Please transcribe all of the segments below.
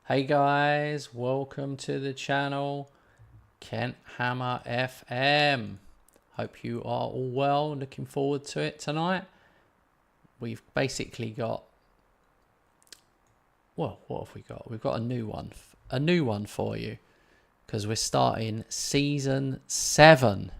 Hey guys, welcome to the channel, Kent Hammer FM. Hope you are all well. Looking forward to it tonight. We've basically got, well, what have we got? We've got a new one for you, because we're starting season 7.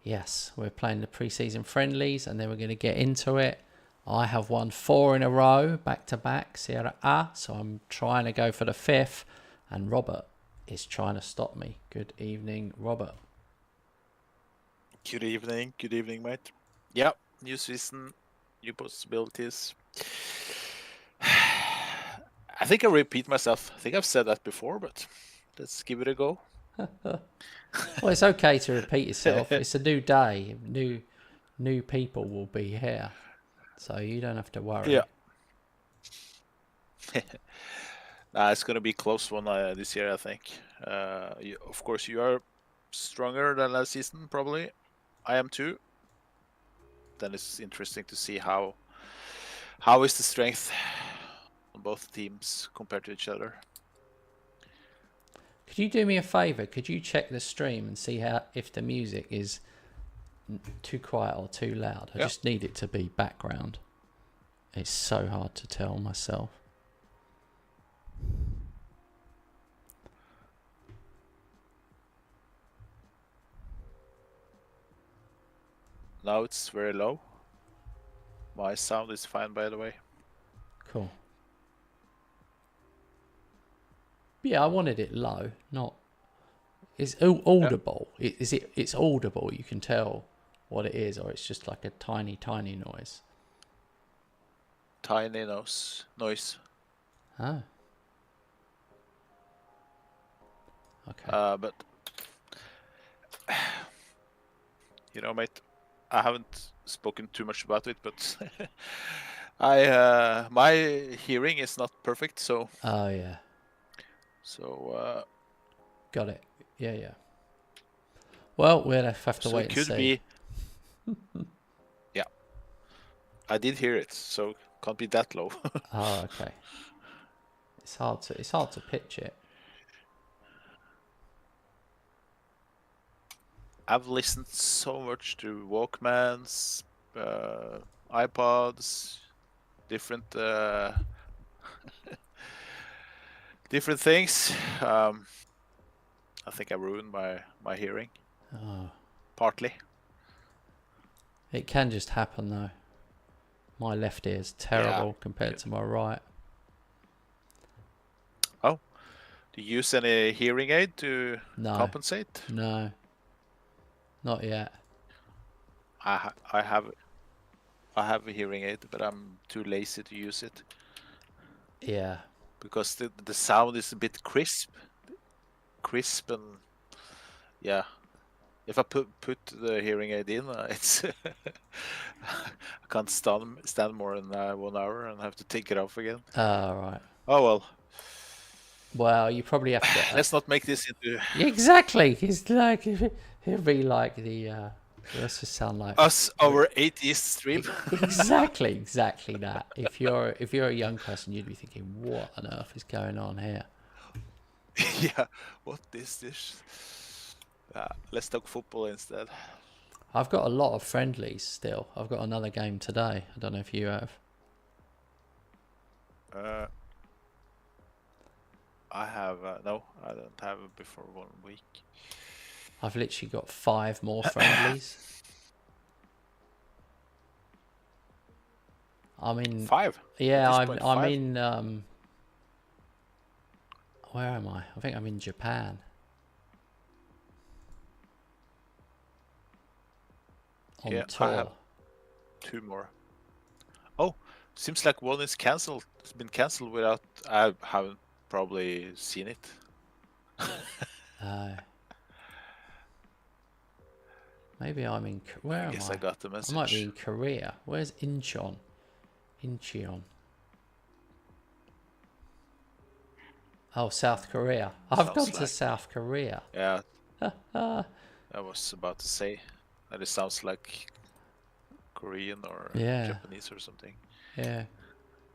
Yes, we're playing the pre-season friendlies, and then we're going to get into it. I have won 4 in a row, back to back, Sierra A, so I'm trying to go for the 5th, and Robert is trying to stop me. Good evening, Robert. Good evening, mate. Yeah, new season, new possibilities. I think I repeat myself. I think I've said that before, but let's give it a go. Well, it's okay to repeat yourself. It's a new day. New people will be here, so you don't have to worry. Yeah. It's going to be a close one this year, I think. Of course, you are stronger than last season, probably. I am too. Then it's interesting to see how is the strength on both teams compared to each other. Could you do me a favor? Could you check the stream and see if the music is too quiet or too loud? I just need it to be background. It's so hard to tell myself. Now it's very low. My sound is fine, by the way. Cool. Yeah, I wanted it low, not. It's audible. Yeah. It's audible. You can tell what it is, or it's just like a tiny noise. Tiny noise. Oh. Okay. But you know, mate, I haven't spoken too much about it, but my hearing is not perfect, so. Oh yeah. So. Got it. Yeah. Well, we'll have to wait and see. So it could be. Yeah. I did hear it, so can't be that low. Oh, okay. It's hard to pitch it. I've listened so much to Walkmans, iPods, different different things. I think I ruined my hearing. Oh. Partly. It can just happen though. My left ear is terrible compared to my right. Oh, do you use any hearing aid to compensate? No, not yet. I have a hearing aid, but I'm too lazy to use it. Yeah. Because the sound is a bit crisp and yeah. If I put the hearing aid in, it's I can't stand more than 1 hour and have to take it off again. Oh, right. Oh well. Well, you probably have to. Let's not make this into. Exactly. It's like it'll be like the. Let's just sound like us over atheist stream. Exactly that. If you're a young person, you'd be thinking, "What on earth is going on here?" Yeah. What is this? Let's talk football instead. I've got a lot of friendlies still. I've got another game today. I don't know if you have. I have no. I don't have it before 1 week. I've literally got 5 more friendlies. I'm in 5. Yeah, I'm in. Where am I? I think I'm in Japan. On tour. I have 2 more. Oh, seems like one is cancelled. It's been cancelled without. I haven't probably seen it. Maybe I'm in. Where am I? I guess I got the message. I might be in Korea. Where's Incheon? Oh, South Korea. I've gone to South Korea. Yeah. I was about to say that it sounds like Korean or Japanese or something. Yeah.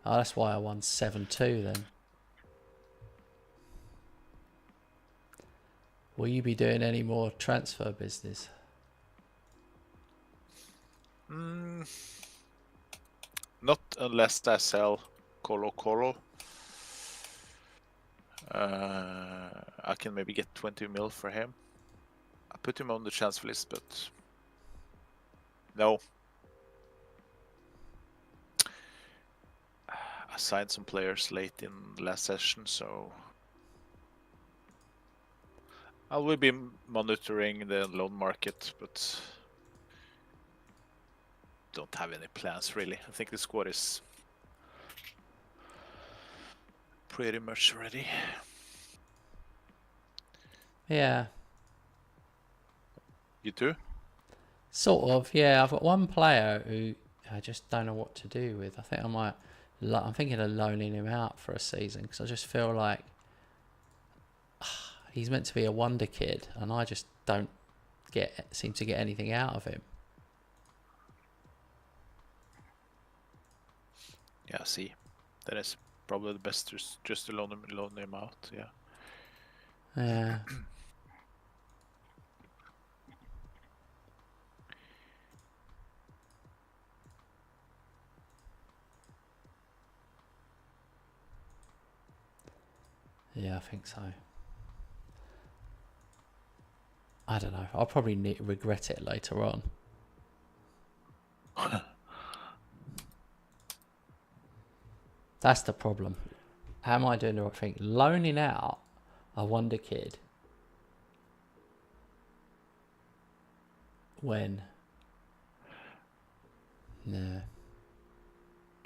Oh, that's why I won 7-2 then. Will you be doing any more transfer business? Not unless I sell Colo Colo. I can maybe get 20 mil for him. I put him on the transfer list, but no. I signed some players late in the last session, so I will be monitoring the loan market, but don't have any plans really. I think the squad is pretty much ready. Yeah. You too? Sort of, yeah. I've got one player who I just don't know what to do with. I think I might. I'm thinking of loaning him out for a season because I just feel like he's meant to be a wonder kid, and I just don't seem to get anything out of him. Yeah, see, that is probably the best just to loan him out. Yeah. Yeah. Yeah, I think so. I don't know. I'll probably regret it later on. That's the problem. How am I doing the right thing? Loaning out a wonder kid when? No.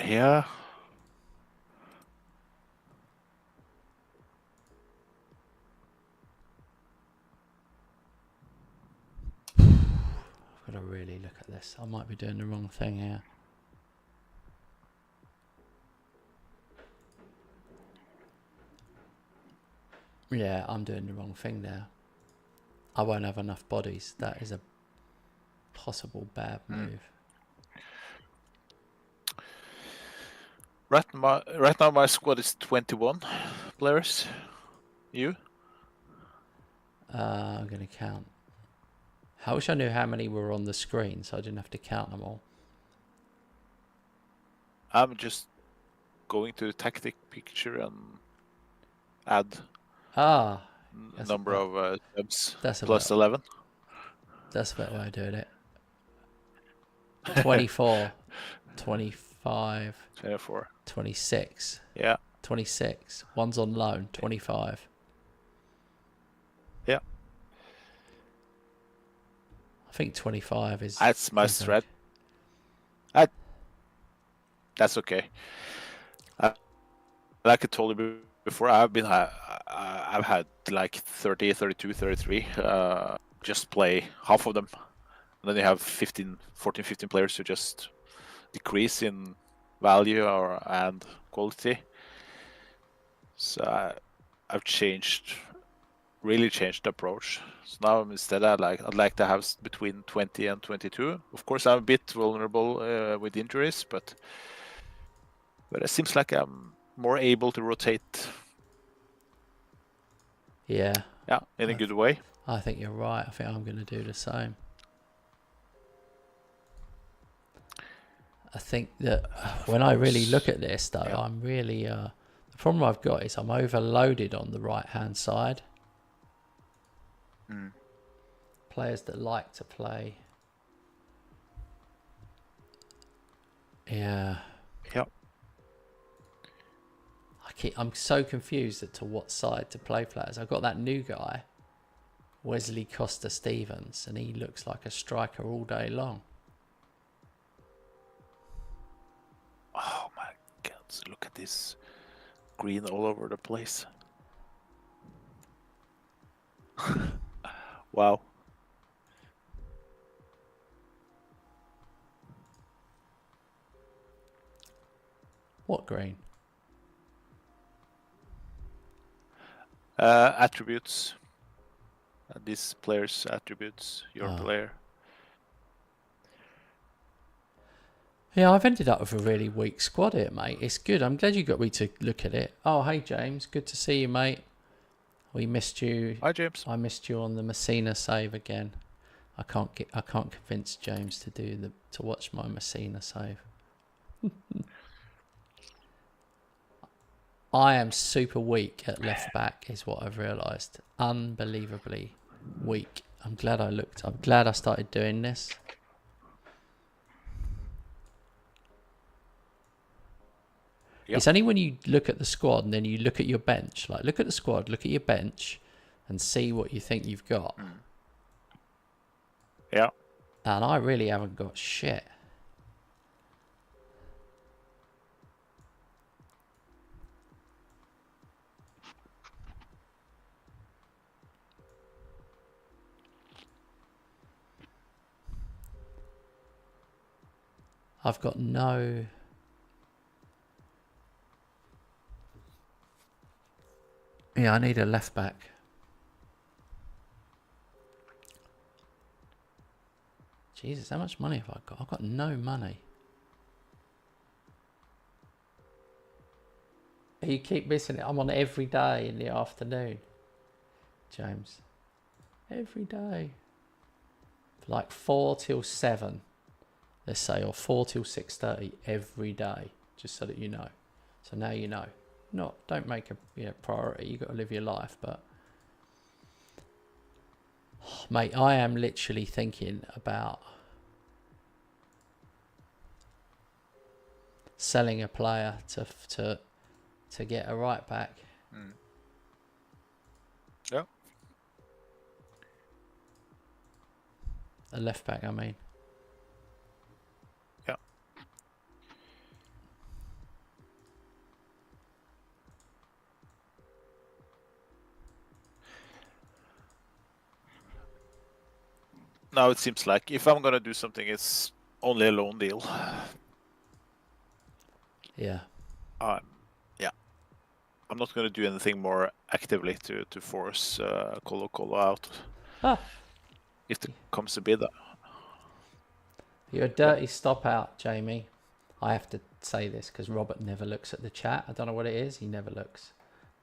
Yeah. I've got to really look at this. I might be doing the wrong thing here. Yeah, I'm doing the wrong thing there. I won't have enough bodies. That is a possible bad move. Right now my squad is 21 players. You? I'm going to count. I wish I knew how many were on the screen so I didn't have to count them all. I'm just going to the tactic picture and add number of subs plus 11. That's a better way of doing it. 24, 25, 24, 26. Yeah. 26. One's on loan, 25. Yeah. I think 25 is... That's my threat. That's okay. Like I told you before, I've had like 30, 32, 33. Just play half of them. And then you have 14, 15 players who just decrease in value and quality. So I've really changed the approach. So now instead I'd like to have between 20 and 22. Of course, I'm a bit vulnerable with injuries, but it seems like I'm more able to rotate. Yeah. Yeah, in a good way. I think you're right. I think I'm going to do the same. I think that when I really look at this, though, I'm really... the problem I've got is I'm overloaded on the right-hand side. Players that like to play. Yeah. Yep. I'm so confused as to what side to play players. I've got that new guy, Wesley Costa-Stevens, and he looks like a striker all day long. Oh my God, look at this green all over the place. Wow. What green? Attributes. This player's attributes, your player. Yeah, I've ended up with a really weak squad here, mate. It's good. I'm glad you got me to look at it. Oh, hey, James. Good to see you, mate. We missed you. Hi, James. I missed you on the Messina save again. I can't convince James to watch my Messina save. I am super weak at left back, is what I've realised. Unbelievably weak. I'm glad I looked. I'm glad I started doing this. Yep. It's only when you look at the squad and then you look at your bench. Like, look at the squad, look at your bench, and see what you think you've got. Yeah. And I really haven't got shit. I've got no... Yeah, I need a left back. Jesus, how much money have I got? I've got no money. You keep missing it. I'm on every day in the afternoon, James. Every day. Like 4 till 7, let's say, or 4 till 6:30 every day, just so that you know. So now you know. Don't make a priority. You've got to live your life, but mate, I am literally thinking about selling a player to get a right back. Yeah. A left back, I mean. Yeah. Now it seems like if I'm gonna do something, it's only a loan deal. Yeah. Yeah. I'm not gonna do anything more actively to force Colo Colo out. If there comes a bid. You're a dirty stop out, Jamie. I have to say this because Robert never looks at the chat. I don't know what it is. He never looks.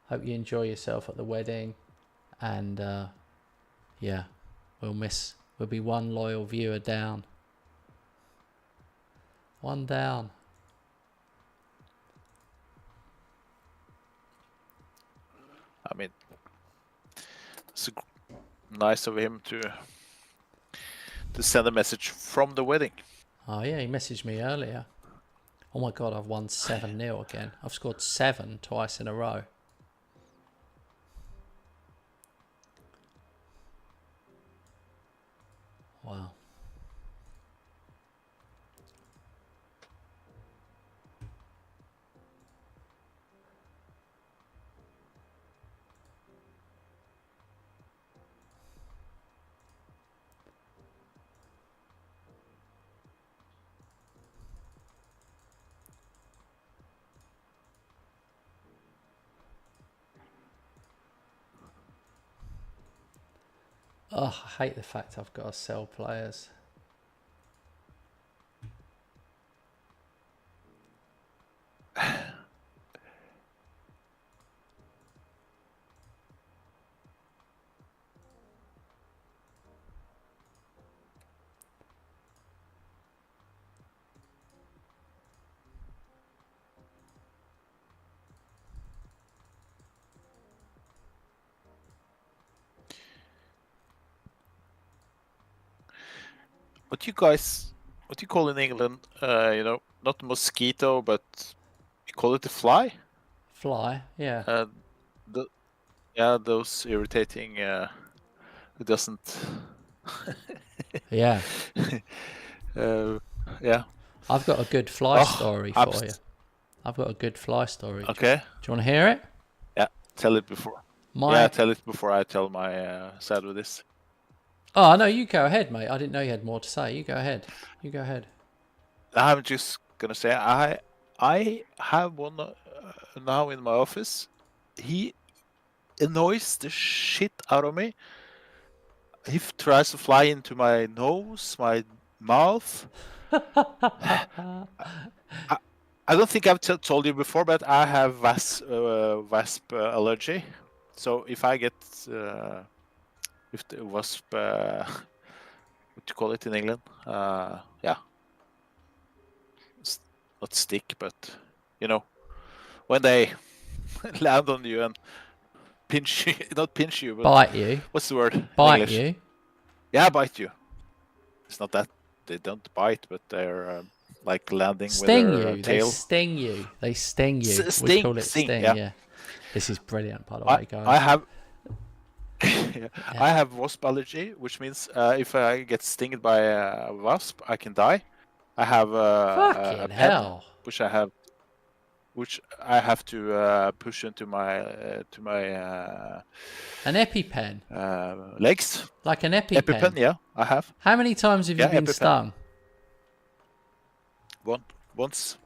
Hope you enjoy yourself at the wedding. And yeah, we'll be one loyal viewer down. One down. I mean, it's nice of him to send a message from the wedding. Oh yeah, he messaged me earlier. Oh my God, I've won 7-0 again. I've scored 7 twice in a row. Wow. Oh, I hate the fact I've got to sell players. What you call in England, not mosquito, but you call it a fly? Fly, yeah. Those irritating, it doesn't... Yeah. Yeah. I've got a good fly story for you. I've got a good fly story. Okay. Do you want to hear it? Yeah, tell it before. Tell it before I tell my side with this. Oh, no, you go ahead, mate. I didn't know you had more to say. You go ahead. I'm just going to say I have one now in my office. He annoys the shit out of me. He tries to fly into my nose, my mouth. I don't think I've told you before, but I have wasp allergy. So if I get if the wasp, what do you call it in England? Yeah, not stick, but you know, when they land on you and pinch you, not pinch you, but Bite you. what's the word in Bite English? you. Yeah, bite you. It's not that they don't bite, but they're like landing Sting with their you. They tail. sting you. They sting you. We Sting, call it sting, sting. yeah. Yeah. This is brilliant, by the way, guys. I have I have wasp allergy, which means if I get stinged by a wasp, I can die. I have a Fucking pen, hell. which I have to push into my An EpiPen. legs. Like an EpiPen. EpiPen, yeah, I have. How many times have you been EpiPen. stung? Once.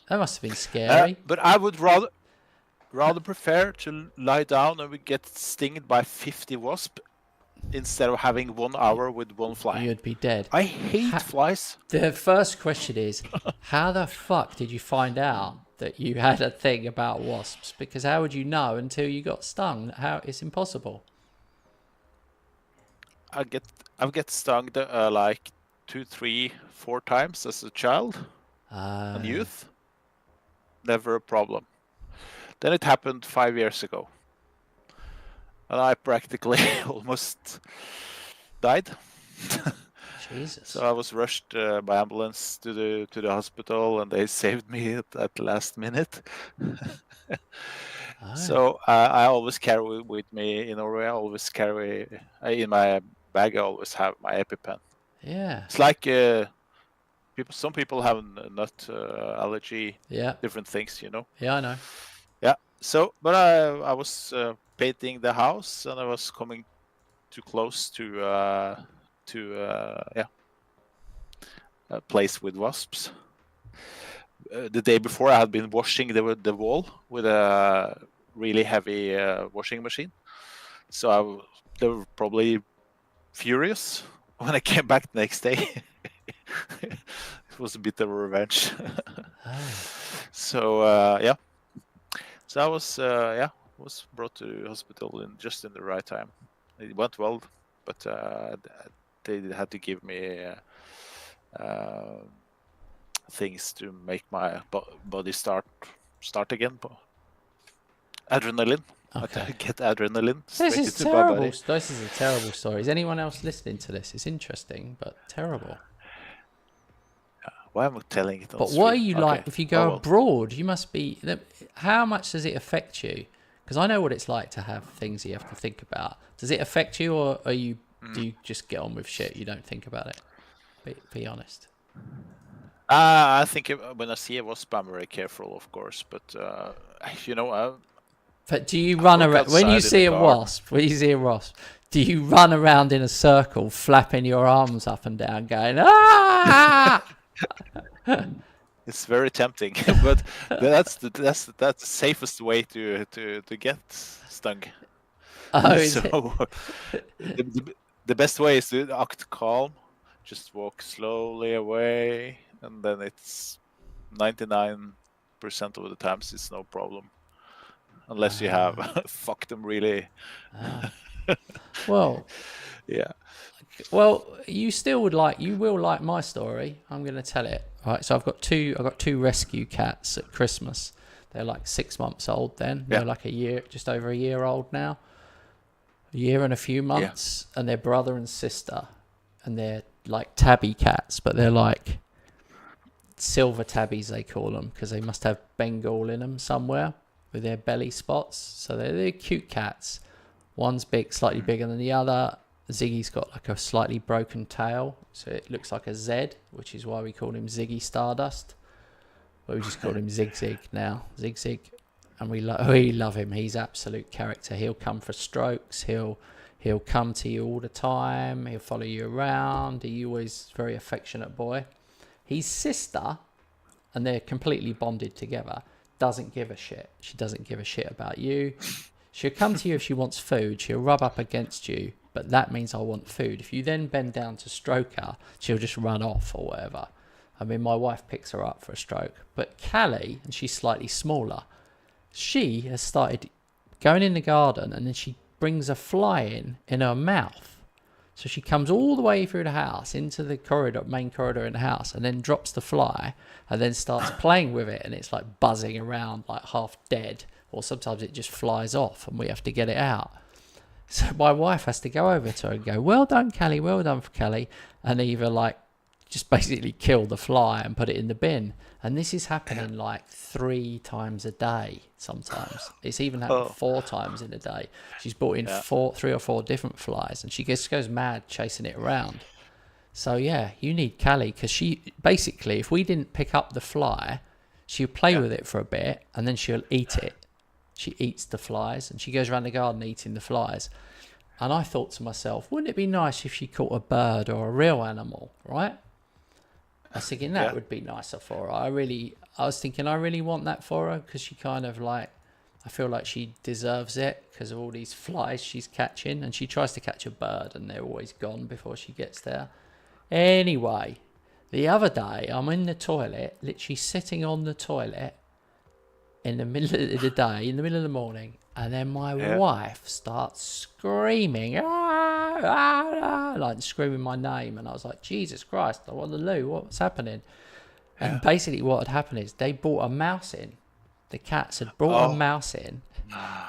That must have been scary. But I would rather prefer to lie down and we get stinged by 50 wasp instead of having 1 hour with one fly. You'd be dead. I hate flies. The first question is, how the fuck did you find out that you had a thing about wasps? Because how would you know until you got stung? It's impossible. I've get stung like 2, 3, 4 times as a child and youth. Never a problem. Then it happened 5 years ago, and I practically almost died. Jesus. So I was rushed by ambulance to the hospital, and they saved me at the last minute. So I always carry with me in Norway. I always carry in my bag. I always have my EpiPen. Yeah. It's like some people have a nut allergy. Yeah. Different things, you know. Yeah, I know. Yeah. So, but I was painting the house, and I was coming too close to a place with wasps. The day before, I had been washing the wall with a really heavy washing machine. So they were probably furious when I came back the next day. It was a bit of a revenge. So yeah. So I was brought to hospital just in the right time. It went well, but they had to give me things to make my body start again. Adrenaline. Okay. Get adrenaline. This is terrible. This is a terrible story. Is anyone else listening to this? It's interesting, but terrible. Why am I telling it on But stream? what are you like if you go abroad? You must be... How much does it affect you? Because I know what it's like to have things you have to think about. Does it affect you, or do you just get on with shit? You don't think about it? Be honest. I think when I see a wasp, I'm very careful, of course. But you know, but do you run around when you see a wasp? When you see a wasp, do you run around in a circle, flapping your arms up and down, going ah? It's very tempting, but that's the safest way to get stung. Oh, so the best way is to act calm, just walk slowly away, and then it's 99% of the times it's no problem, unless you have fucked them really. Well, yeah. Well, you will like my story. I'm going to tell it. Right, so I've got two rescue cats at Christmas. They're like 6 months old then. They're like just over a year old now. A year and a few months. And they're brother and sister. And they're like tabby cats, but they're like silver tabbies, they call them, because they must have Bengal in them somewhere with their belly spots. So they're cute cats. One's big, slightly bigger than the other. Ziggy's got like a slightly broken tail, so it looks like a Z, which is why we call him Ziggy Stardust. But we just call him Zig Zig now, Zig Zig, and we love him. He's absolute character. He'll come for strokes. He'll come to you all the time. He'll follow you around. He's always very affectionate boy. His sister, and they're completely bonded together, doesn't give a shit. She doesn't give a shit about you. She'll come to you if she wants food. She'll rub up against you. But that means I want food. If you then bend down to stroke her, she'll just run off or whatever. I mean, my wife picks her up for a stroke. But Callie, and she's slightly smaller, she has started going in the garden, and then she brings a fly in her mouth. So she comes all the way through the house into the main corridor in the house, and then drops the fly and then starts playing with it, and it's like buzzing around like half dead, or sometimes it just flies off and we have to get it out. So my wife has to go over to her and go, "Well done, Callie, well done for Callie," and either like just basically kill the fly and put it in the bin. And this is happening like 3 times a day sometimes. It's even happened 4 times in a day. She's brought in 3 or 4 different flies, and she just goes mad chasing it around. So yeah, you need Callie, because she basically, if we didn't pick up the fly, she'll play with it for a bit and then she'll eat it. She eats the flies, and she goes around the garden eating the flies. And I thought to myself, wouldn't it be nice if she caught a bird or a real animal, right? I was thinking that would be nicer for her. I was thinking I really want that for her, because she kind of like, I feel like she deserves it because of all these flies she's catching, and she tries to catch a bird and they're always gone before she gets there. Anyway, the other day I'm in the toilet, literally sitting on the toilet in the middle of the day, in the middle of the morning, and then my wife starts screaming, ah, ah, ah, like screaming my name, and I was like, Jesus Christ, I want the loo, what's happening? And basically what had happened is they brought a mouse in. The cats had brought a mouse in,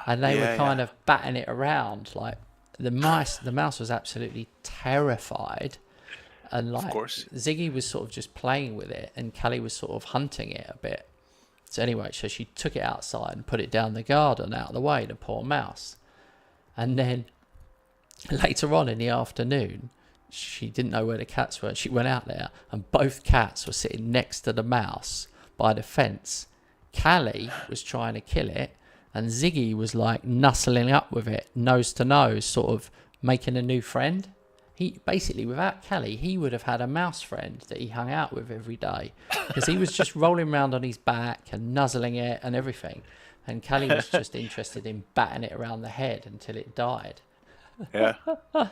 and they were kind of batting it around. Like the mouse was absolutely terrified, and like Ziggy was sort of just playing with it, and Callie was sort of hunting it a bit. So anyway, so she took it outside and put it down the garden out of the way, the poor mouse. And then later on in the afternoon, she didn't know where the cats were. She went out there, and both cats were sitting next to the mouse by the fence. Callie was trying to kill it, and Ziggy was like nuzzling up with it, nose to nose, sort of making a new friend. He basically, without Callie, he would have had a mouse friend that he hung out with every day, because he was just rolling around on his back and nuzzling it and everything. And Callie was just interested in batting it around the head until it died. Yeah. So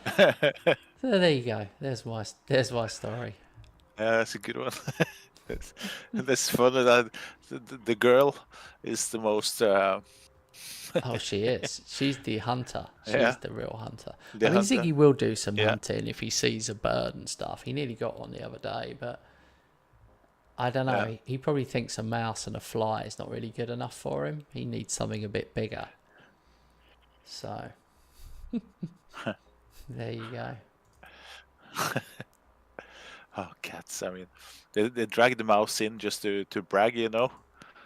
there you go. There's my story. Yeah, that's a good one. That's funny that the girl is the most. Oh, she is. She's the hunter. She's the real hunter. The I mean, hunter. Ziggy will do some hunting if he sees a bird and stuff. He nearly got one the other day, but I don't know. Yeah. He probably thinks a mouse and a fly is not really good enough for him. He needs something a bit bigger. So, there you go. Oh, cats! I mean, they drag the mouse in just to brag, you know.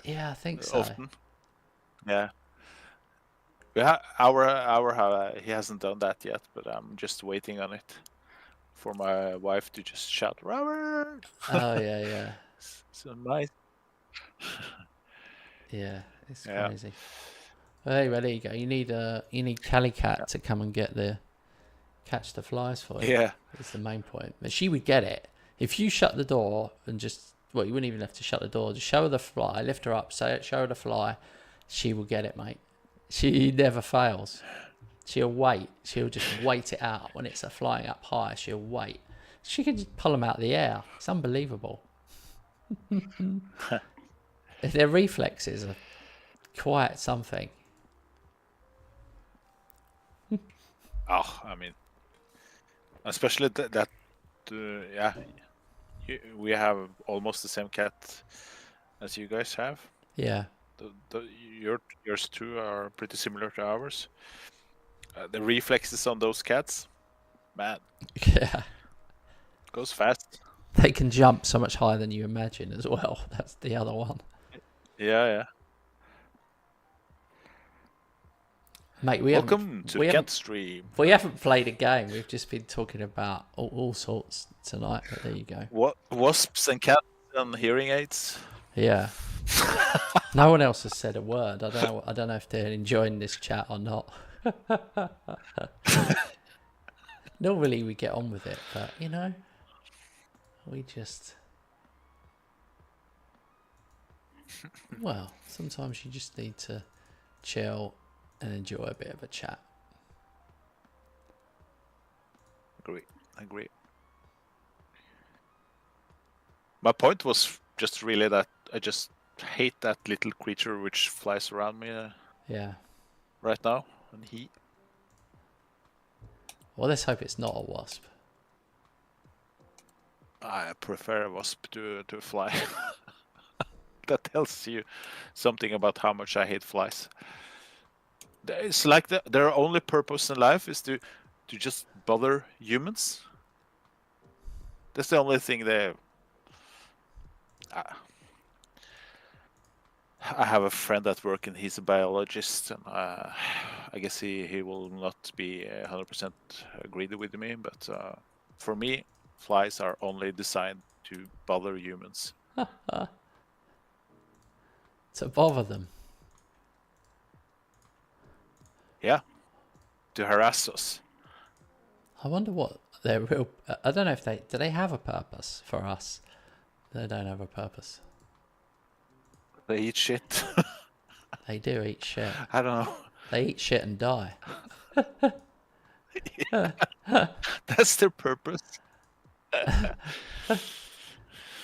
Yeah, I think so. Often. Yeah. He hasn't done that yet, but I'm just waiting on it for my wife to just shout, "Robert!" Oh yeah. So nice. Yeah, it's crazy. Well, anyway, there you go. You need Callie Cat to come and catch the flies for you. Yeah. That's the main point. But she would get it if you shut the door and you wouldn't even have to shut the door. Just show her the fly, lift her up, show her the fly. She will get it, mate. She never fails. She'll wait. She'll just wait it out. When it's flying up high, she'll wait. She can just pull them out of the air. It's unbelievable. Their reflexes are quite something. Oh, I mean, especially that we have almost the same cat as you guys have. Yeah. Yours too are pretty similar to ours. The reflexes on those cats, man. Yeah. Goes fast. They can jump so much higher than you imagine as well. That's the other one. Yeah. Mate, Welcome to Cat Stream. We haven't played a game. We've just been talking about all sorts tonight. But there you go. What wasps and cats and hearing aids? Yeah. No one else has said a word. I don't know if they're enjoying this chat or not. Normally we get on with it, but we just sometimes you just need to chill and enjoy a bit of a chat. Agree. My point was just really that I just hate that little creature which flies around me. Yeah. right now, and he. Well, let's hope it's not a wasp. I prefer a wasp to fly. That tells you something about how much I hate flies. It's like their only purpose in life is to just bother humans. That's the only thing they. I have a friend at work and he's a biologist, and I guess he will not be 100% agreed with me, but for me, flies are only designed to bother humans. To bother them. Yeah, to harass us. I wonder what their real... I don't know if they... Do they have a purpose for us? They don't have a purpose. They eat shit. They do eat shit. I don't know. They eat shit and die. That's their purpose.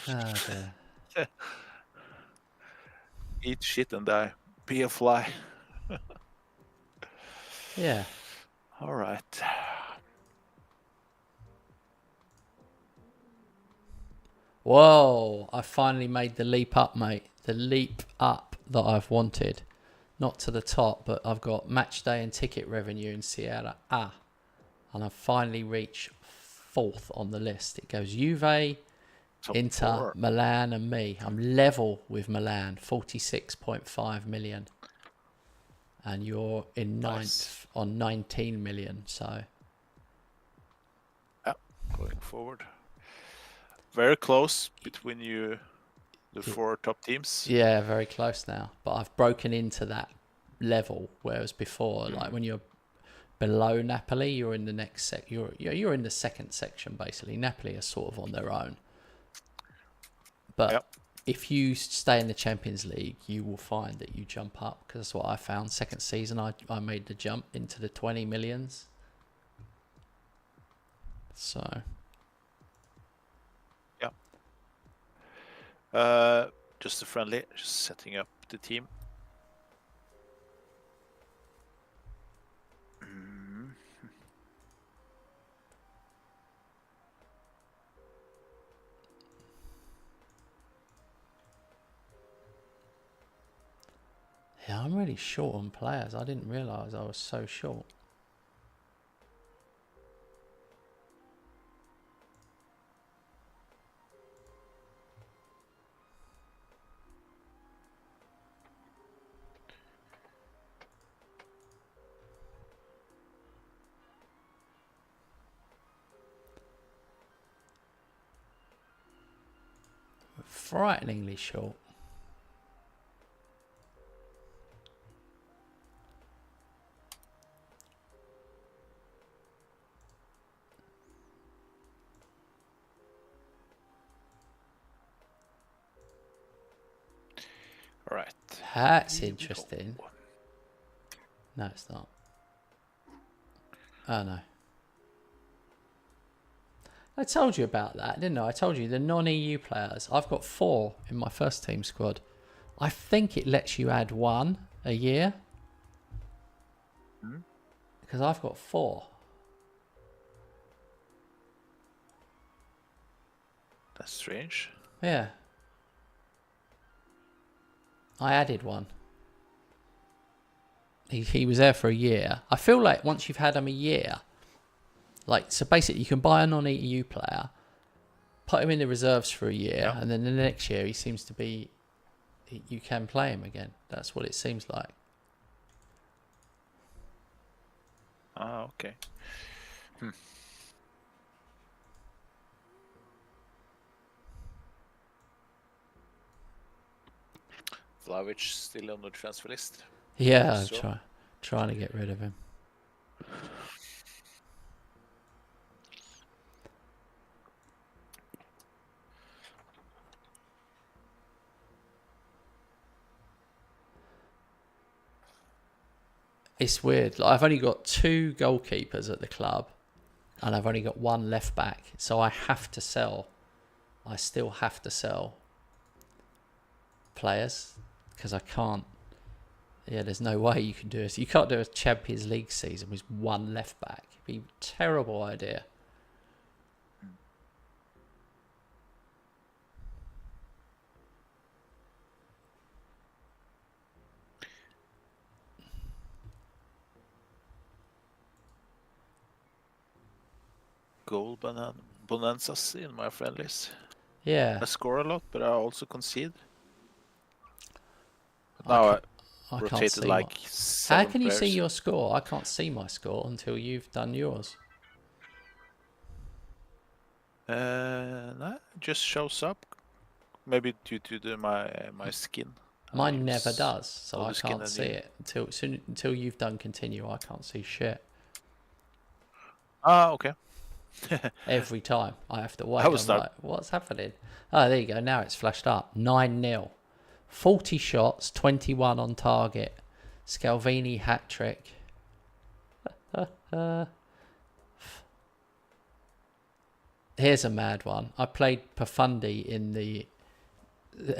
Oh, dear. Eat shit and die. Be a fly. Yeah. All right. Whoa, I finally made the leap up, mate. The leap up that I've wanted. Not to the top, but I've got match day and ticket revenue in Sierra A. And I've finally reached 4th on the list. It goes Juve, Top Inter, 4. Milan and me. I'm level with Milan, 46.5 million. And you're in ninth on 19 million, so... Yeah, going forward. Very close between you, the 4 top teams. Yeah, very close now. But I've broken into that level, whereas before, like when you're below Napoli, you're in the next you're in the second section basically. Napoli are sort of on their own. But if you stay in the Champions League, you will find that you jump up, because that's what I found. Second season, I made the jump into the 20 millions. So... Just a friendly, just setting up the team. Yeah, I'm really short on players. I didn't realise I was so short. Frighteningly short. All right. That's interesting. No, it's not. Oh, no. I told you about that, didn't I? I told you the non-EU players. I've got 4 in my first team squad. I think it lets you add 1 a year. Because I've got 4. That's strange. Yeah. I added 1. He was there for a year. I feel like once you've had him a year, like, so basically you can buy a non-EU player, put him in the reserves for a year, and then the next year he seems to be, you can play him again. That's what it seems like. Ah, okay. Vlahovic still on the transfer list. Yeah, So- I'm trying to get rid of him. It's weird. Like, I've only got 2 goalkeepers at the club, and I've only got 1 left back. So I have to sell. I still have to sell players because I can't. Yeah, there's no way you can do this. You can't do a Champions League season with one left back. It'd be a terrible idea. Goal bonanzas in my friendlies. Yeah. I score a lot, but I also concede. But now I can't rotated see like How 7 can you see players. your score? I can't see my score until you've done yours. No, it just shows up. Maybe due to my skin. Mine never does, so I older skin can't than see you. it until you've done continue. I can't see shit. Ah, okay. Every time I have to wait. I will I'm start. like, what's happening? Oh, there you go. Now it's flashed up. 9-0. 40 shots, 21 on target. Scalvini hat trick. Here's a mad one. I played Pafundi in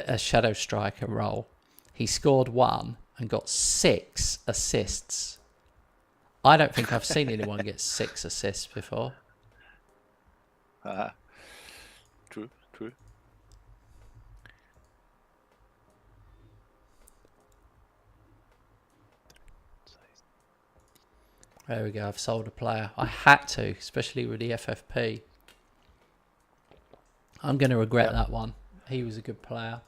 a shadow striker role. He scored 1 and got 6 assists. I don't think I've seen anyone get 6 assists before. True. There we go. I've sold a player. I had to, especially with the FFP. I'm going to regret that one. He was a good player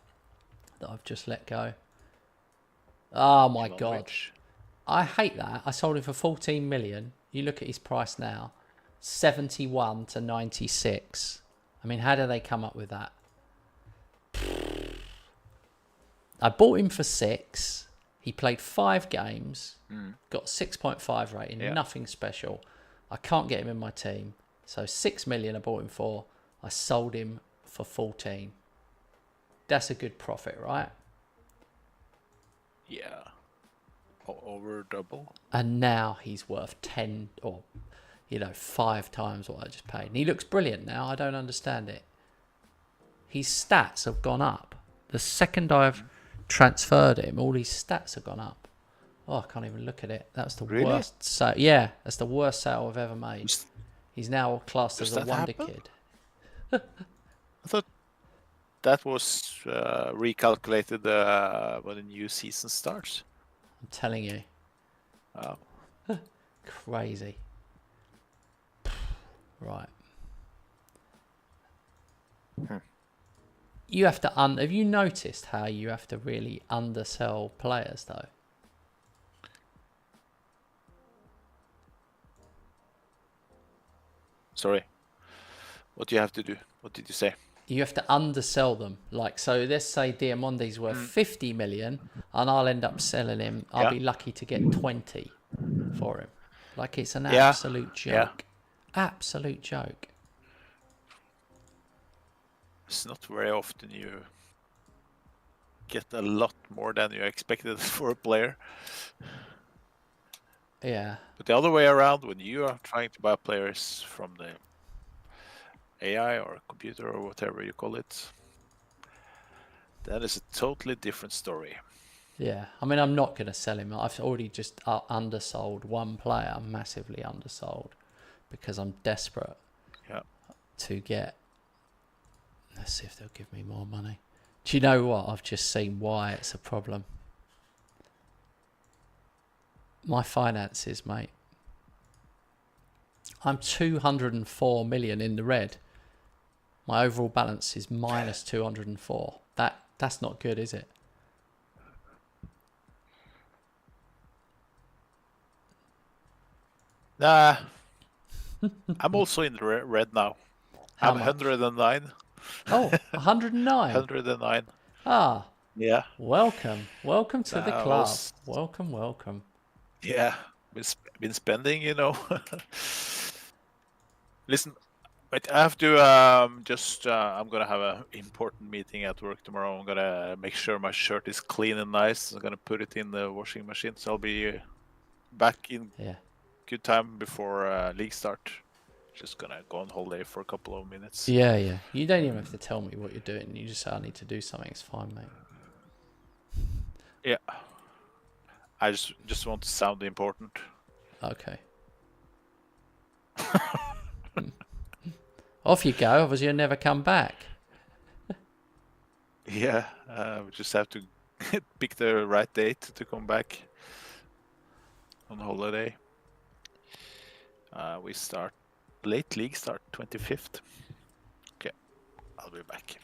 that I've just let go. Oh my God. I hate that. I sold him for 14 million. You look at his price now, 71 to 96. I mean, how do they come up with that? I bought him for 6. He played 5 games, got 6.5 rating, nothing special. I can't get him in my team. So 6 million I bought him for. I sold him for 14. That's a good profit, right? Yeah. Over double. And now he's worth 10 or, 5 times what I just paid. And he looks brilliant now. I don't understand it. His stats have gone up. The second I've transferred him, all his stats have gone up. Oh, I can't even look at it. That's the worst sale. Yeah, that's the worst sale I've ever made. He's now classed as a wonder kid. I thought that was recalculated when the new season starts. I'm telling you. Wow. Crazy. Right. You have to have you noticed how you have to really undersell players though? Sorry. What do you have to do? What did you say? You have to undersell them. Like, so let's say Diamondi's worth 50 million and I'll end up selling him. I'll be lucky to get 20 for him. Like, it's an absolute joke. Absolute joke. It's not very often you get a lot more than you expected for a player. Yeah. But the other way around, when you are trying to buy players from the AI or computer or whatever you call it, that is a totally different story. Yeah. I mean, I'm not going to sell him. I've already just undersold one player, massively undersold, because I'm desperate to get... Let's see if they'll give me more money. Do you know what? I've just seen why it's a problem. My finances, mate. I'm 204 million in the red. My overall balance is minus 204. That's not good, is it? Nah. I'm also in the red now. How I'm much? 109. Oh, 109. 109. Ah. Yeah. Welcome to the club. Welcome. Yeah. Been spending, Listen, wait, I have to I'm gonna have an important meeting at work tomorrow. I'm gonna make sure my shirt is clean and nice. I'm gonna put it in the washing machine, so I'll be back in good time before league start. Just gonna go on holiday for a couple of minutes. Yeah. You don't even have to tell me what you're doing. You just say I need to do something. It's fine, mate. Yeah. I just want to sound important. Okay. Off you go, otherwise you'll never come back. Yeah, we just have to pick the right date to come back on holiday. We start late league start 25th. Okay, I'll be back.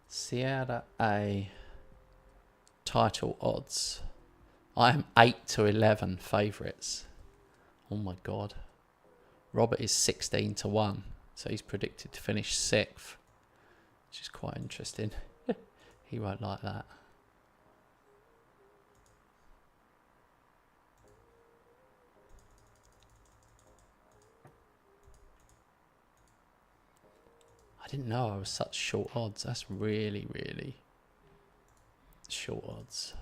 Sierra A title odds. I am 8 to 11 favourites. Oh my god. Robert is 16 to 1, so he's predicted to finish 6th, which is quite interesting. He won't like that. I didn't know I was such short odds. That's really, really short odds.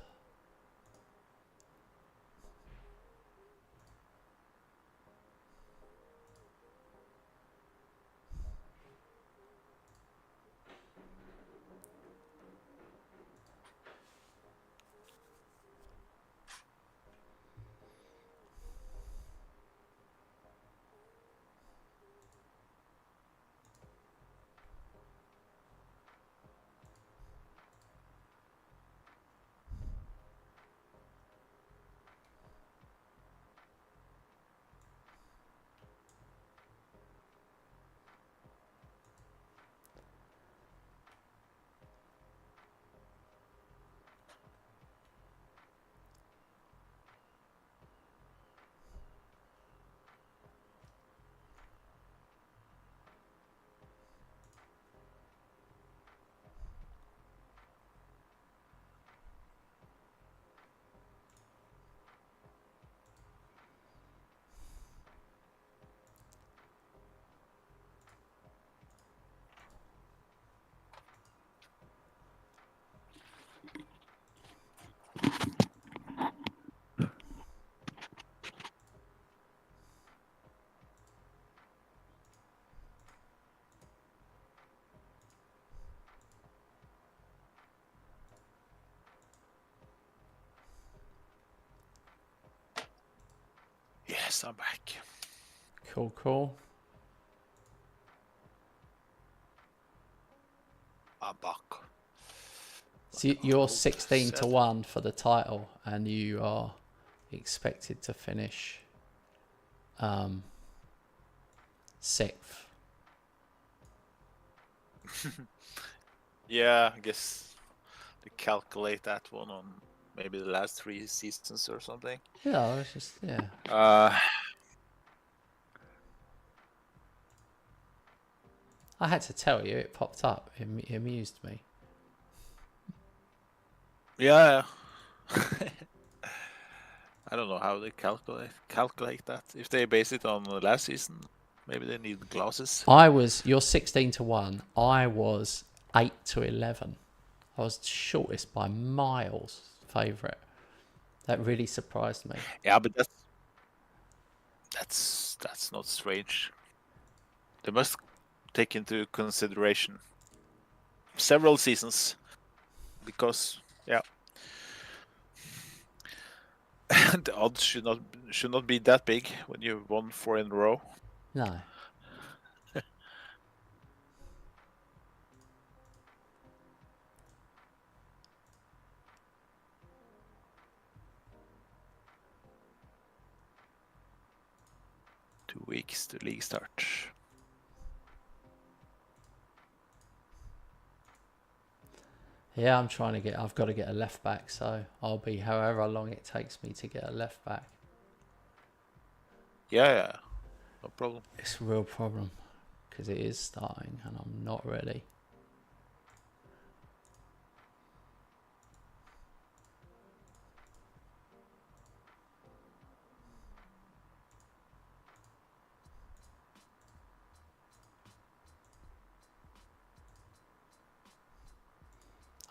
Yes, I'm back. Cool, cool. I'm back. So you're 16 to 1 for the title, and you are expected to finish 6th. Yeah, I guess to calculate that one on maybe the last 3 seasons or something. Yeah, it's just, yeah. I had to tell you, it popped up. It amused me. Yeah. I don't know how they calculate that. If they base it on the last season, maybe they need glasses. You're 16 to 1. I was 8 to 11. I was shortest by miles favourite. That really surprised me. Yeah, but that's not strange. They must take into consideration several seasons, because the odds should not be that big when you've won 4 in a row. No. Two weeks to league start. Yeah, I've got to get a left back, so I'll be however long it takes me to get a left back. Yeah. no problem. It's a real problem because it is starting and I'm not ready.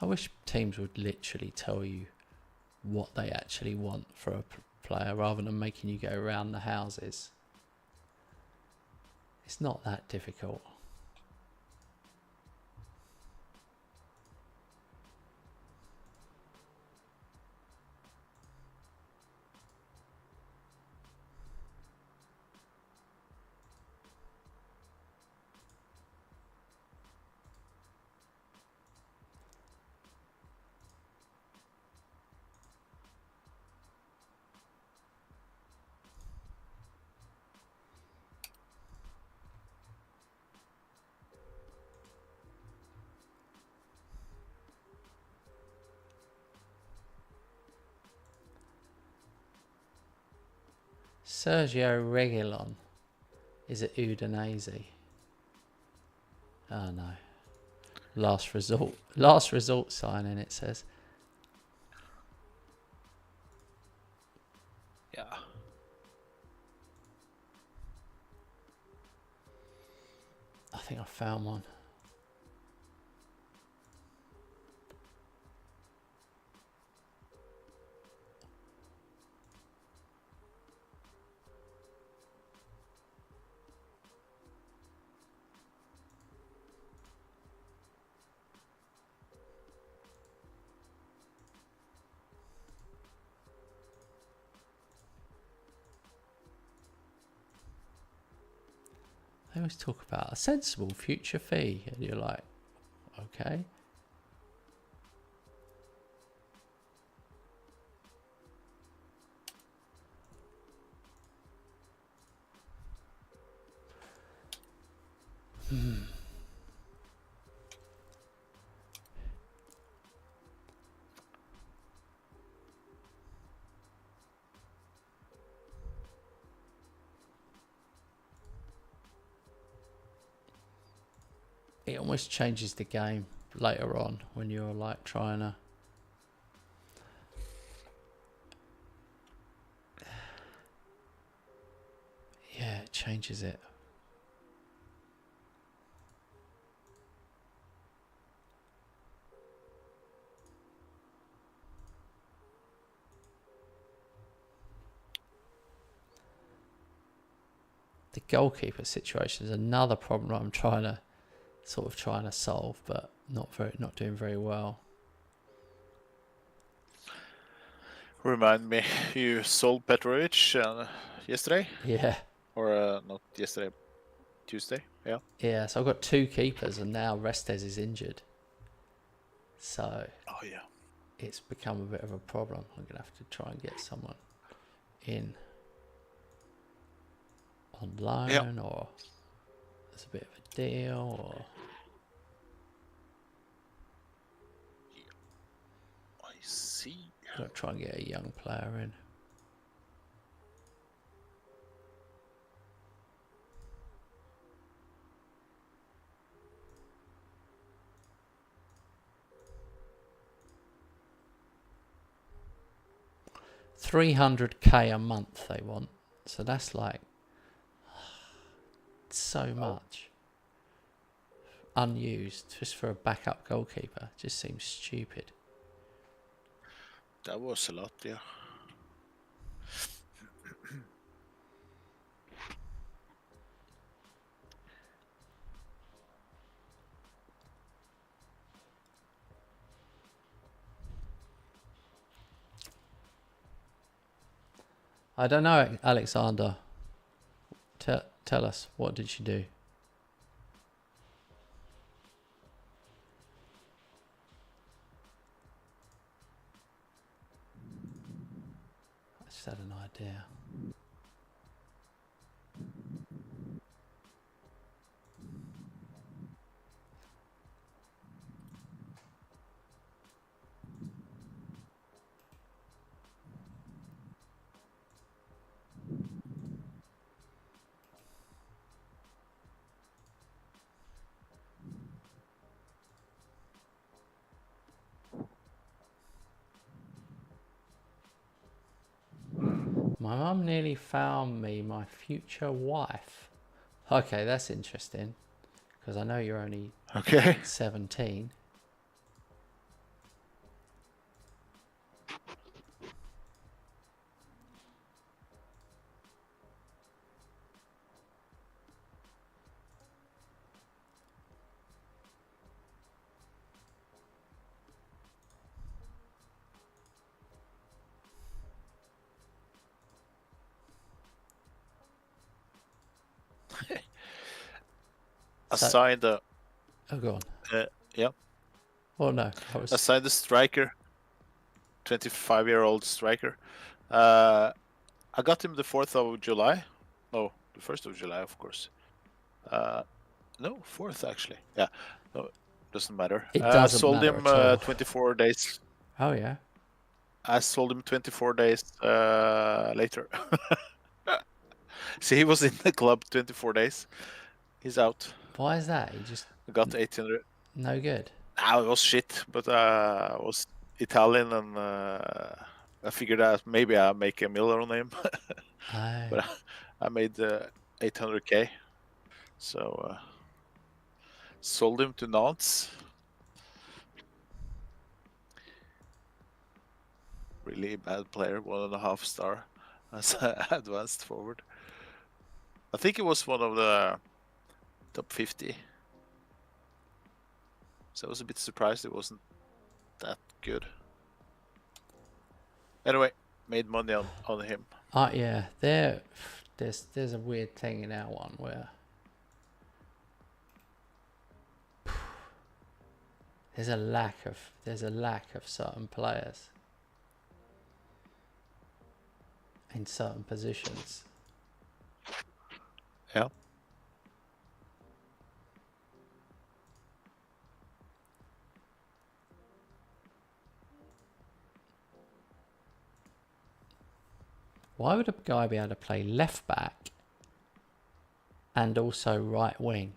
I wish teams would literally tell you what they actually want for a player rather than making you go around the houses. It's not that difficult. Sergio Reguilon is at Udinese. Oh no. Last resort signing, it says. Yeah. I think I found one. They always talk about a sensible future fee, and you're like, okay. It almost changes the game later on when you're like trying to. Yeah, it changes it. The goalkeeper situation is another problem I'm trying to solve, but not doing very well. Remind me, you sold Petrovic yesterday? Yeah. Or not yesterday, Tuesday? Yeah. Yeah, so I've got two keepers and now Restes is injured. So Oh yeah. it's become a bit of a problem. I'm going to have to try and get someone in on loan or there's a bit of a deal or... I see. Got to try and get a young player in. $300K a month they want, so that's like so much unused just for a backup goalkeeper. Just seems stupid. That was a lot, yeah. I don't know, Alexander. Tell us, what did you do? I just had an idea. My mum nearly found me my future wife. Okay, that's interesting. Because I know you're only Okay. 17. I So, signed a oh, go on. yeah. Oh, no. I signed a striker, 25-year-old striker. I got him the 4th of July. No, the 1st of July, of course. No, 4th actually. Yeah, no, doesn't matter. It I doesn't sold matter him at all. 24 days. Oh, yeah. I sold him 24 days later. See, he was in the club 24 days. He's out. Why is that? He just I got 800. no good. It was shit, but I was Italian and I figured out maybe I make a miller on him. Oh. But I made 800k. So sold him to Nantes. Really bad player, 1.5 star as advanced forward. I think it was one of the top 50. So I was a bit surprised it wasn't that good. Anyway, made money on him. Yeah. There's a weird thing in our one where there's a lack of certain players in certain positions. Yeah. Why would a guy be able to play left back and also right wing?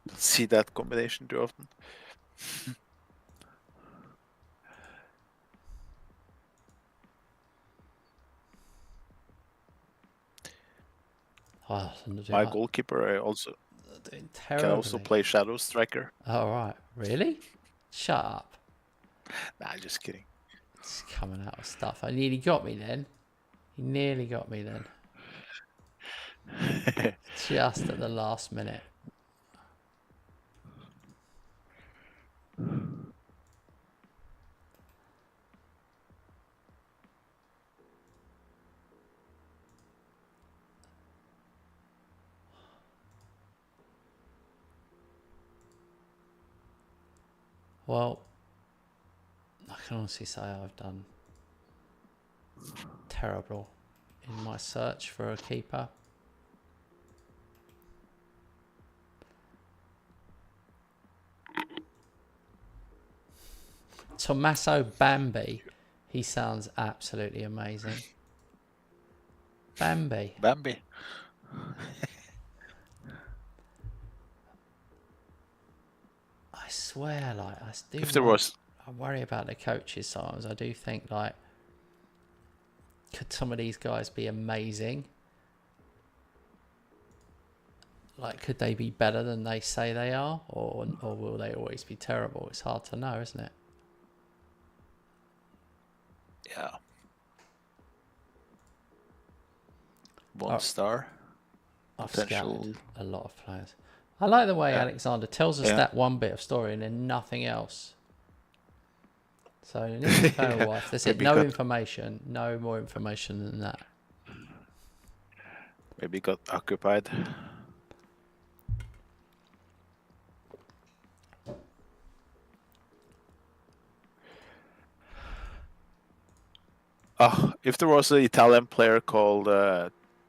Don't see that combination too often. Oh, My goalkeeper can also play shadow striker. Oh, right. Really? Shut up. Nah, just kidding. It's coming out of stuff. I nearly got me then. He nearly got me then. Just at the last minute. Well, I can honestly say I've done terrible in my search for a keeper. Tommaso Bambi, he sounds absolutely amazing. Bambi. I swear, like, I do. If there was, I worry about the coaches sometimes. I do think, like, could some of these guys be amazing? Like, could they be better than they say they are, or will they always be terrible? It's hard to know, isn't it? yeah, 1 star. I've Potential. scouted a lot of players. I like the way Yeah. Alexander tells us Yeah. that one bit of story and then nothing else. So an info wife. That's it. Maybe No got- information. No more information than that. Maybe got occupied. If there was an Italian player called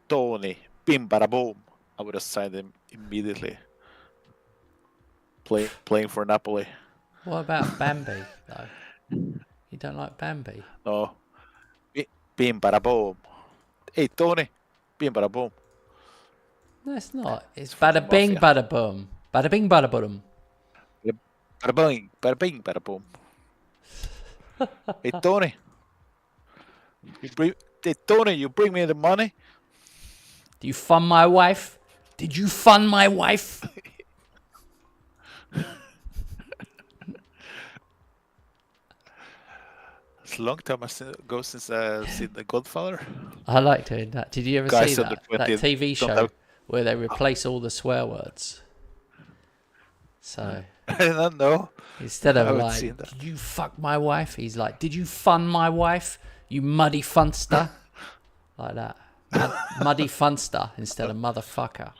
Tony Bimbaraboom, I would have signed him immediately. Playing for Napoli. What about Bambi though? You don't like Bambi? No. Bimbaraboom. Hey, Tony. Bimbaraboom. No, it's not. It's fucking bada bing, mafia. bada boom. Bada bing, bada boom. Bada bing, bada boom. Hey Tony, you bring me the money. Do you fund my wife? Did you fund my wife? It's a long time ago since I've seen The Godfather. I like doing that. Did you ever Guys see under that 20 TV don't show have- where they replace all the swear words? So I don't know. instead I of haven't like, seen that. did you fuck my wife? He's like, did you fund my wife? You muddy funster. Like that. Muddy funster instead of motherfucker.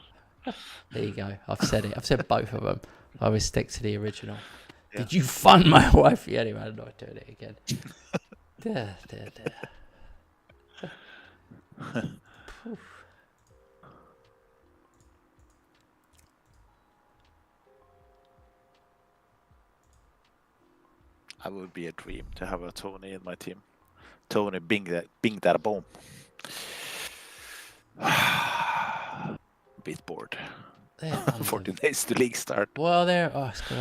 There you go. I've said it. I've said both of them. I always stick to the original. Yeah. Did you fund my wife? Yeah, anyway, I'm not doing it again. There. I would be a dream to have a Tony in my team. Tony, bing that boom. Bit bored. 14 days to league start. Well,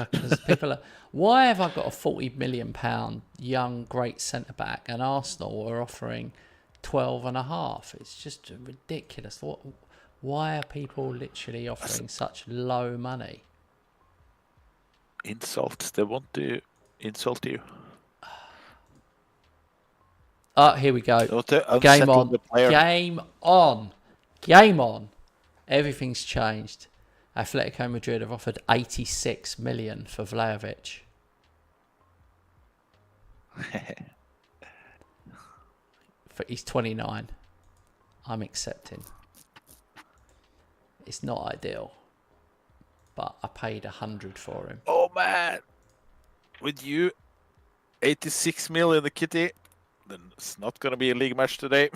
because people are. Why have I got a £40 million young great centre back, and Arsenal are offering 12.5? It's just ridiculous. Why are people literally offering such low money? Insults. They want to insult you. Oh, here we go. Game on. Game on. Game on. Everything's changed. Atletico Madrid have offered 86 million for Vlahovic. He's 29. I'm accepting. It's not ideal, but I paid 100 for him. Oh man, with you, 86 million in the kitty, then it's not gonna be a league match today.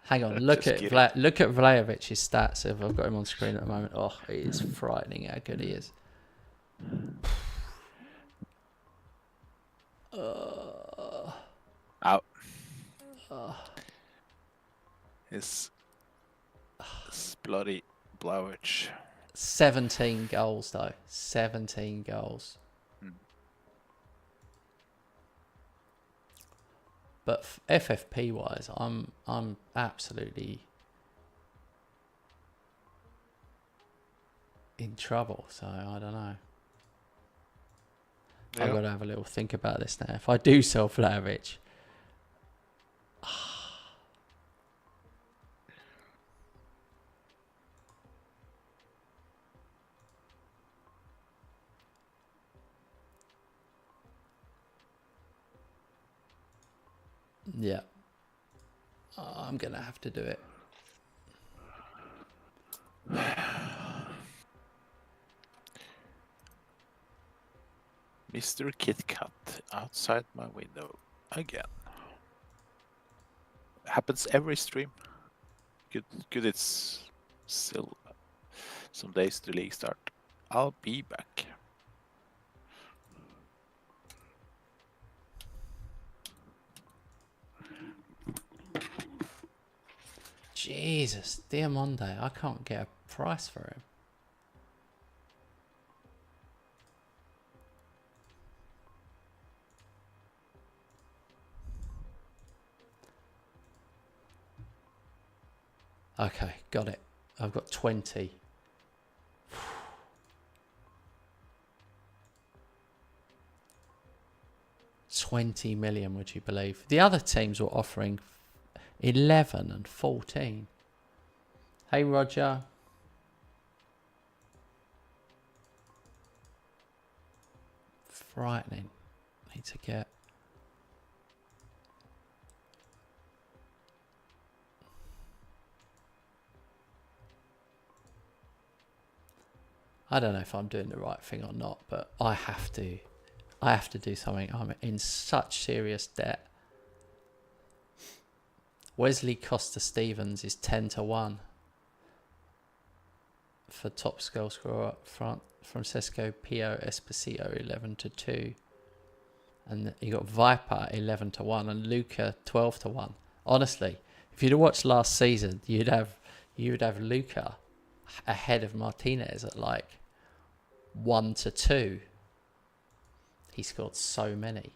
Hang on, look at Vlahovic's stats. If I've got him on screen at the moment, oh, it is frightening how good he is. Out. It's bloody Vlahovic. 17 goals though. 17 goals. But FFP wise, I'm absolutely in trouble. So I don't know. Yeah. I've got to have a little think about this now. If I do sell Vlahovic, yeah, I'm gonna have to do it. Mr. Kit Kat outside my window again. Happens every stream. Good. It's still some days to league start. I'll be back. Jesus, Diamande, I can't get a price for him. Okay, got it. I've got 20. $20 million, would you believe? The other teams were offering 11 and 14. Hey, Roger. Frightening. Need to get... I don't know if I'm doing the right thing or not, but I have to do something. I'm in such serious debt. Wesley Costa-Stevens is 10-1 for top goal scorer up front. Francesco Pio Esposito 11-2, and you got Viper 11-1 and Luca 12-1. Honestly, if you'd have watched last season, you would have Luca ahead of Martinez at like 1-2. He scored so many.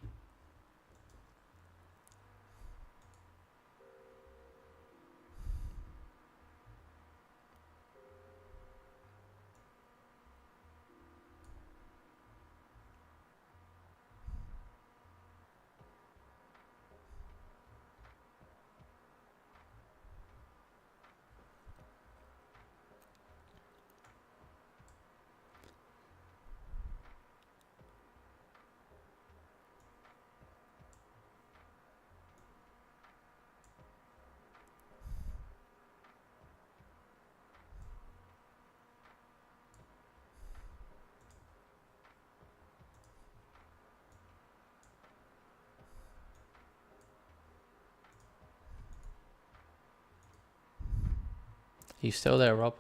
You still there, Rob?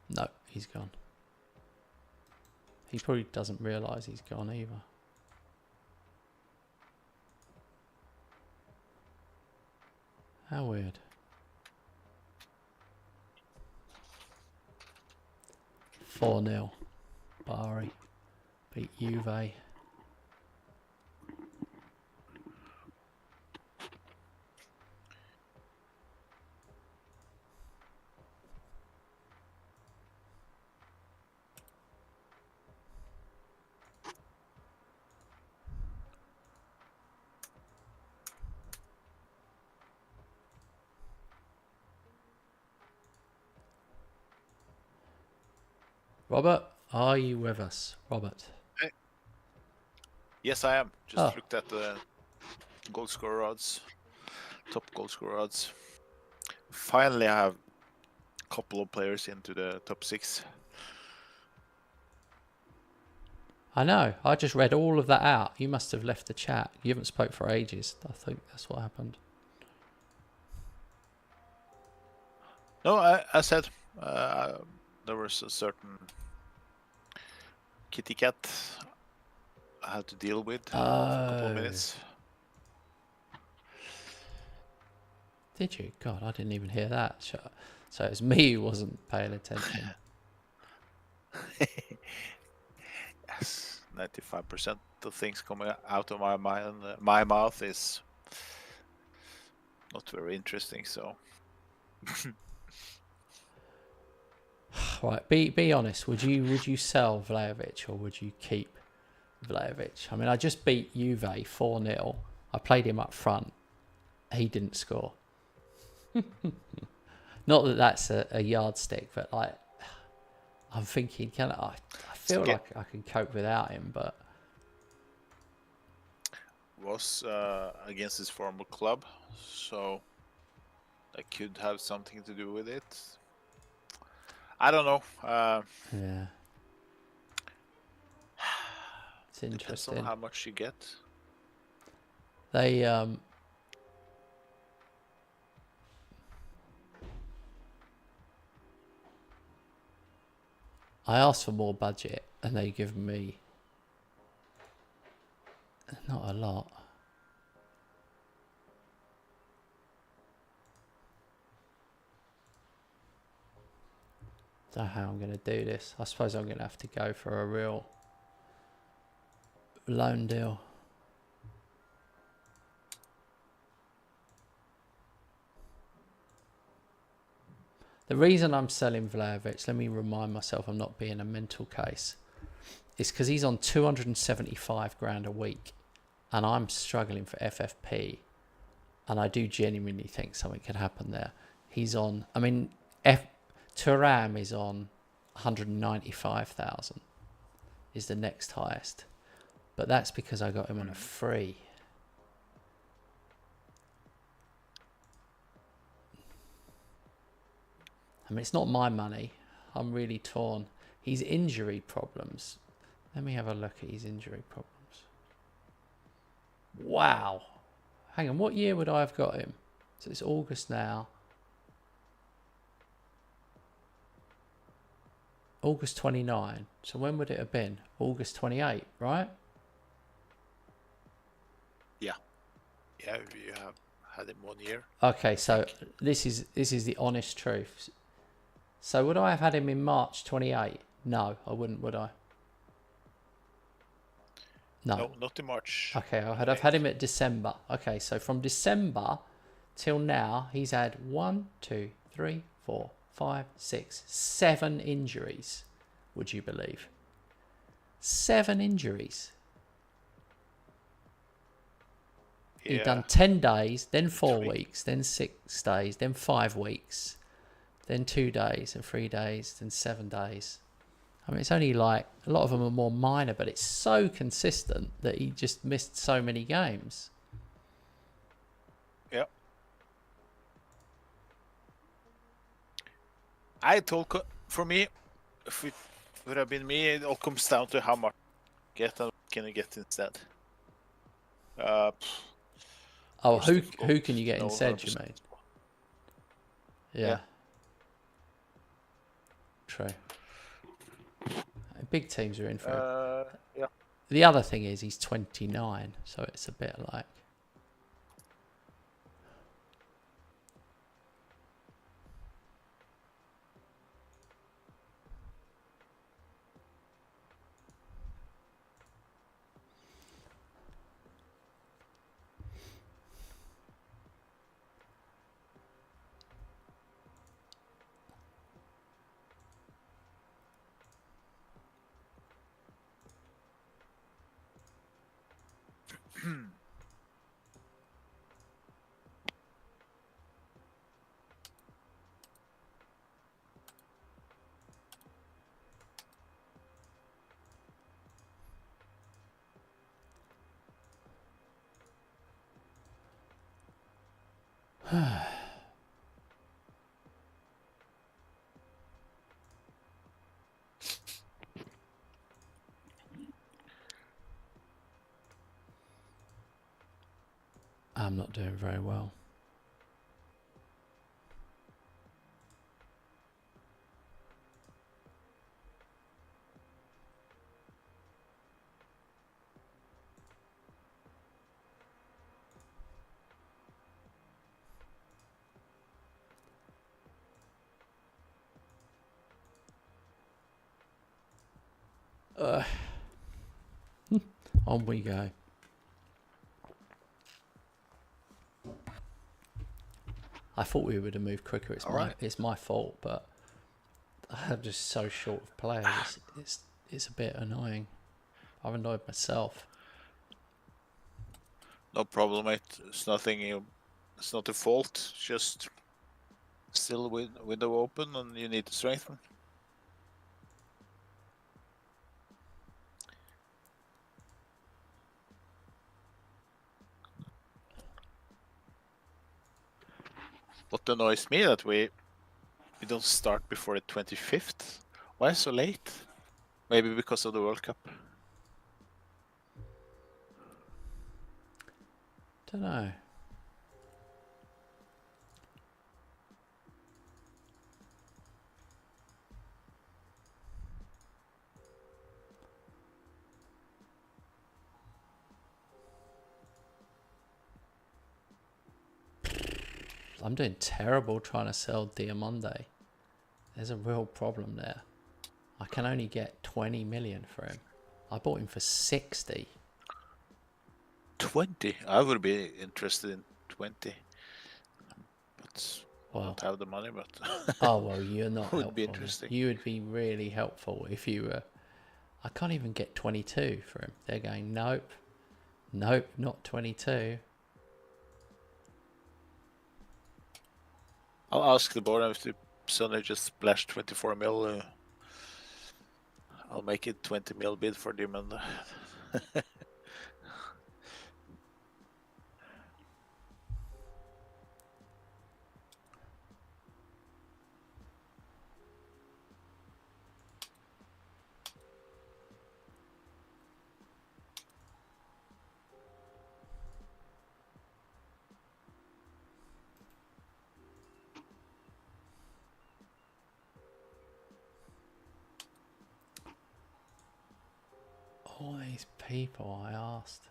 No, he's gone. He probably doesn't realise he's gone either. How weird. 4-0. Bari beat Juve. Robert, are you with us? Robert. Yes, I am. Just Oh. looked at the goal scorer odds, top goal scorer odds. Finally, I have a couple of players into the top 6. I know. I just read all of that out. You must have left the chat. You haven't spoke for ages. I think that's what happened. No, I said there was a certain kitty cat I had to deal with for a couple of minutes. Did you? God, I didn't even hear that. So it was me who wasn't paying attention. Yes, 95% of things coming out of my mouth is not very interesting. So, Right, be honest. Would you sell Vlahovic or would you keep Vlahovic? I mean, I just beat Juve 4-0. I played him up front. He didn't score. Not that that's a yardstick, but like, I'm thinking, I feel like I can cope without him, but was against his former club, so that could have something to do with it. I don't know. yeah, it's Depends interesting. on how much you get. They I asked for more budget and they give me not a lot. Don't know how I'm going to do this. I suppose I'm going to have to go for a real loan deal. The reason I'm selling Vlahovic, let me remind myself I'm not being a mental case, is because he's on 275 grand a week and I'm struggling for FFP, and I do genuinely think something could happen there. He's on, I mean, Thuram is on 195,000 is the next highest, but that's because I got him on a free. I mean, it's not my money. I'm really torn. His injury problems. Let me have a look at his injury problems. Wow. Hang on, what year would I have got him? So it's August now. August 29. So when would it have been? August 28, right? Yeah, you have had him 1 year. Okay, so this is the honest truth. So would I have had him in March 28? No, I wouldn't, would I? No, not in March. Okay, I've had him at December. Okay, so from December till now, he's had 1, 2, 3, 4, 5, 6, 7 injuries. Would you believe? 7 injuries. Yeah. He'd done 10 days, then 4 weeks, then 6 days, then 5 weeks, then 2 days, and 3 days, then 7 days. I mean, it's only like, a lot of them are more minor, but it's so consistent that he just missed so many games. Yeah. I told, for me, if it would have been me, it all comes down to how much get and what can you get instead. Oh, who can you get instead, you mean? Yeah. True. Big teams are in for him. Yeah. The other thing is he's 29, so it's a bit like... I'm not doing very well. On we go. I thought we would have moved quicker. It's my fault, but I'm just so short of players. It's a bit annoying. I've annoyed myself. No problem, mate. It's nothing. It's not a fault. Just still window open, and you need to strengthen. What annoys me that we don't start before the 25th. Why so late? Maybe because of the World Cup. Don't know. I'm doing terrible trying to sell Diamonde. There's a real problem there. I can only get 20 million for him. I bought him for 60. 20? I would be interested in 20. But I don't have the money, but... Oh, well, you're not would helpful. be interesting. You would be really helpful if you were... I can't even get 22 for him. They're going, nope. Nope, not 22. I'll ask the board if the suddenly just splash 24 mil. I'll make it 20 mil bid for them. And All these people I asked.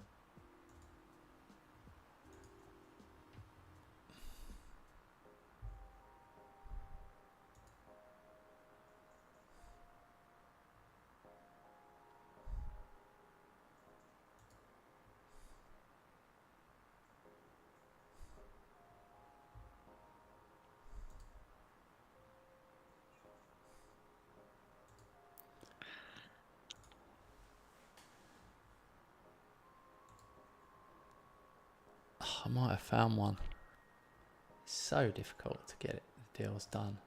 I might have found one. It's so difficult to get the deals done.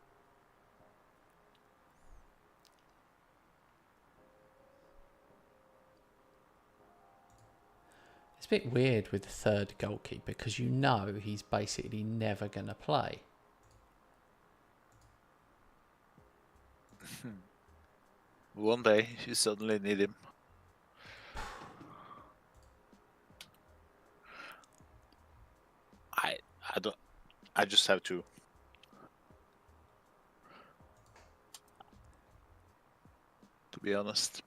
It's a bit weird with the third goalkeeper because you know he's basically never going to play. one day you suddenly need him. I just have to to be honest.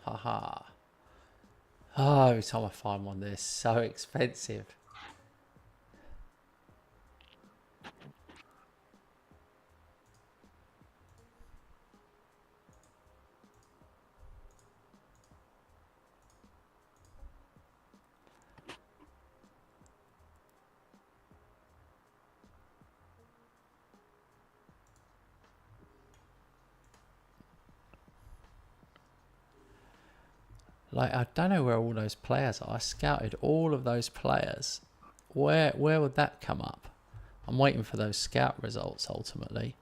Haha. Oh, every time I find one, they're so expensive. Like, I don't know where all those players are. I scouted all of those players. Where would that come up? I'm waiting for those scout results ultimately.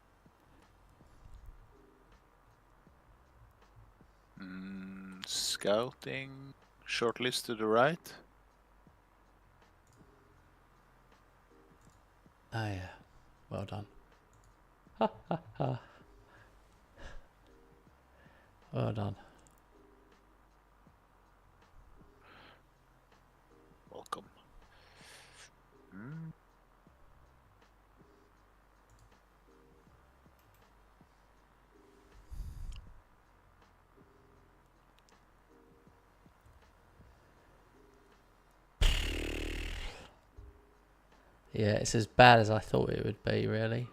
Scouting shortlist to the right. Oh yeah, well done. Ha ha ha. Well done. Welcome. Yeah, it's as bad as I thought it would be, really.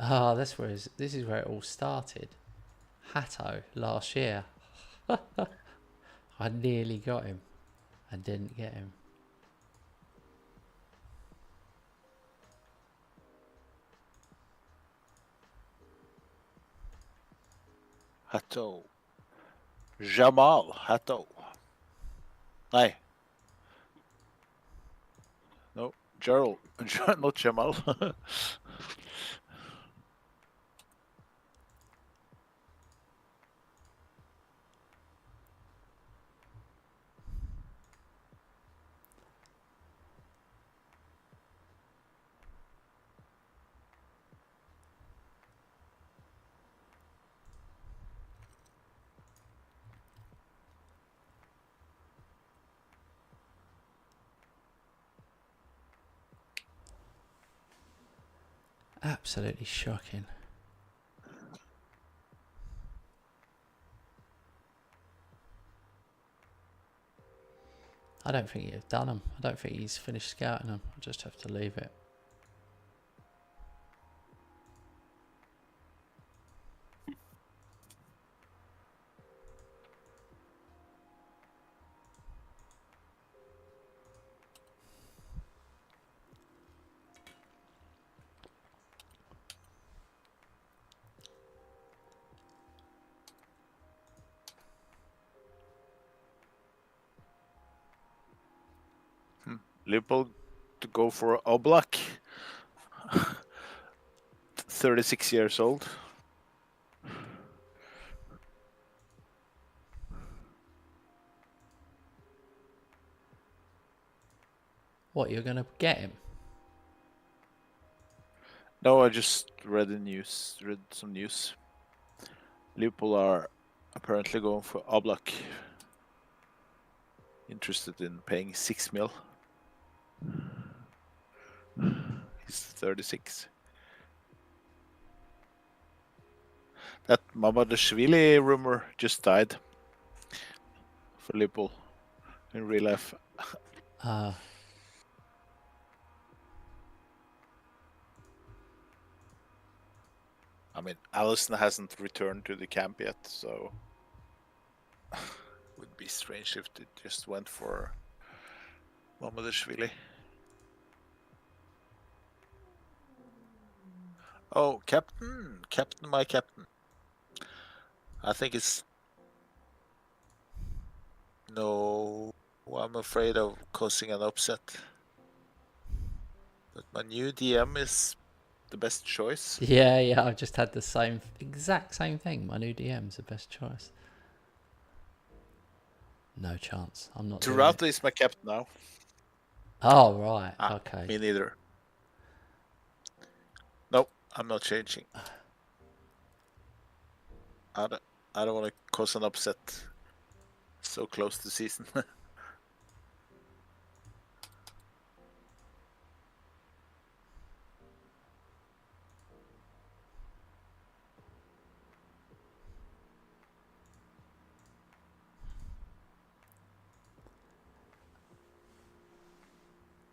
Ah, this is where it all started. Hatto last year. I nearly got him. I didn't get him. Hatto. Jamal Hatto. Nei. No, Gerald. Not Jamal. Absolutely shocking. I don't think you've done him. I don't think he's finished scouting them. I'll just have to leave it. Liverpool to go for Oblak. 36 years old. What, you're going to get him? No, I just read some news. Liverpool are apparently going for Oblak. Interested in paying 6 mil. He's 36. That Mamadashvili rumor just died for Liverpool in real life. I mean, Allison hasn't returned to the camp yet, so it would be strange if it just went for Mamadashvili. Oh, captain, my captain. I think it's no. I'm afraid of causing an upset. But my new DM is the best choice. Yeah, I just had the exact same thing. My new DM's the best choice. No chance. I'm not doing it. Turata is my captain now. Oh, right. Okay. Me neither. Nope, I'm not changing. I don't want to cause an upset so close to season.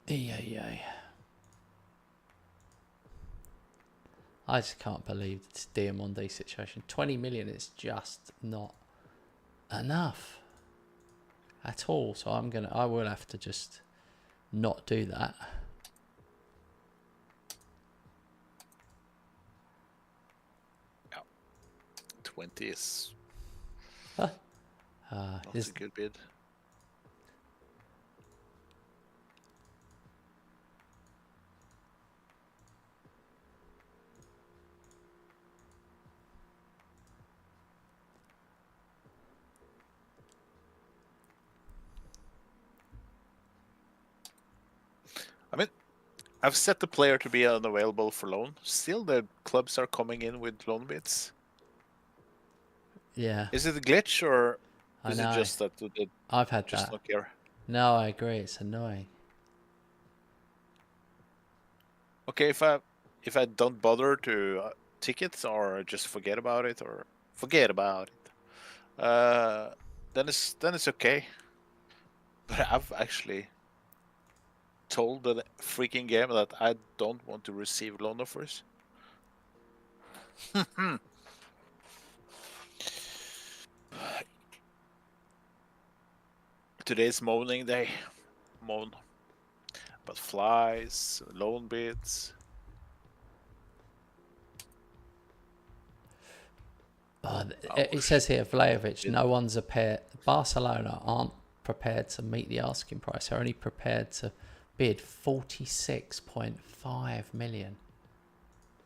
Yeah. I just can't believe this Diamond situation. 20 million is just not enough at all. So I will have to just not do that. Yeah. 20 is not a good bid. I mean, I've set the player to be unavailable for loan. Still, the clubs are coming in with loan bids. Yeah. Is it a glitch or is it just that they I've had just that. don't care? No, I agree. It's annoying. Okay, if I don't bother to tickets or just forget about it, then it's okay. But I've actually told the freaking game that I don't want to receive loan offers. Today's moaning day. Moan. But flies, loan bids. It says here, Vlahovic, no one's prepared. Barcelona aren't prepared to meet the asking price. They're only prepared to bid 46.5 million.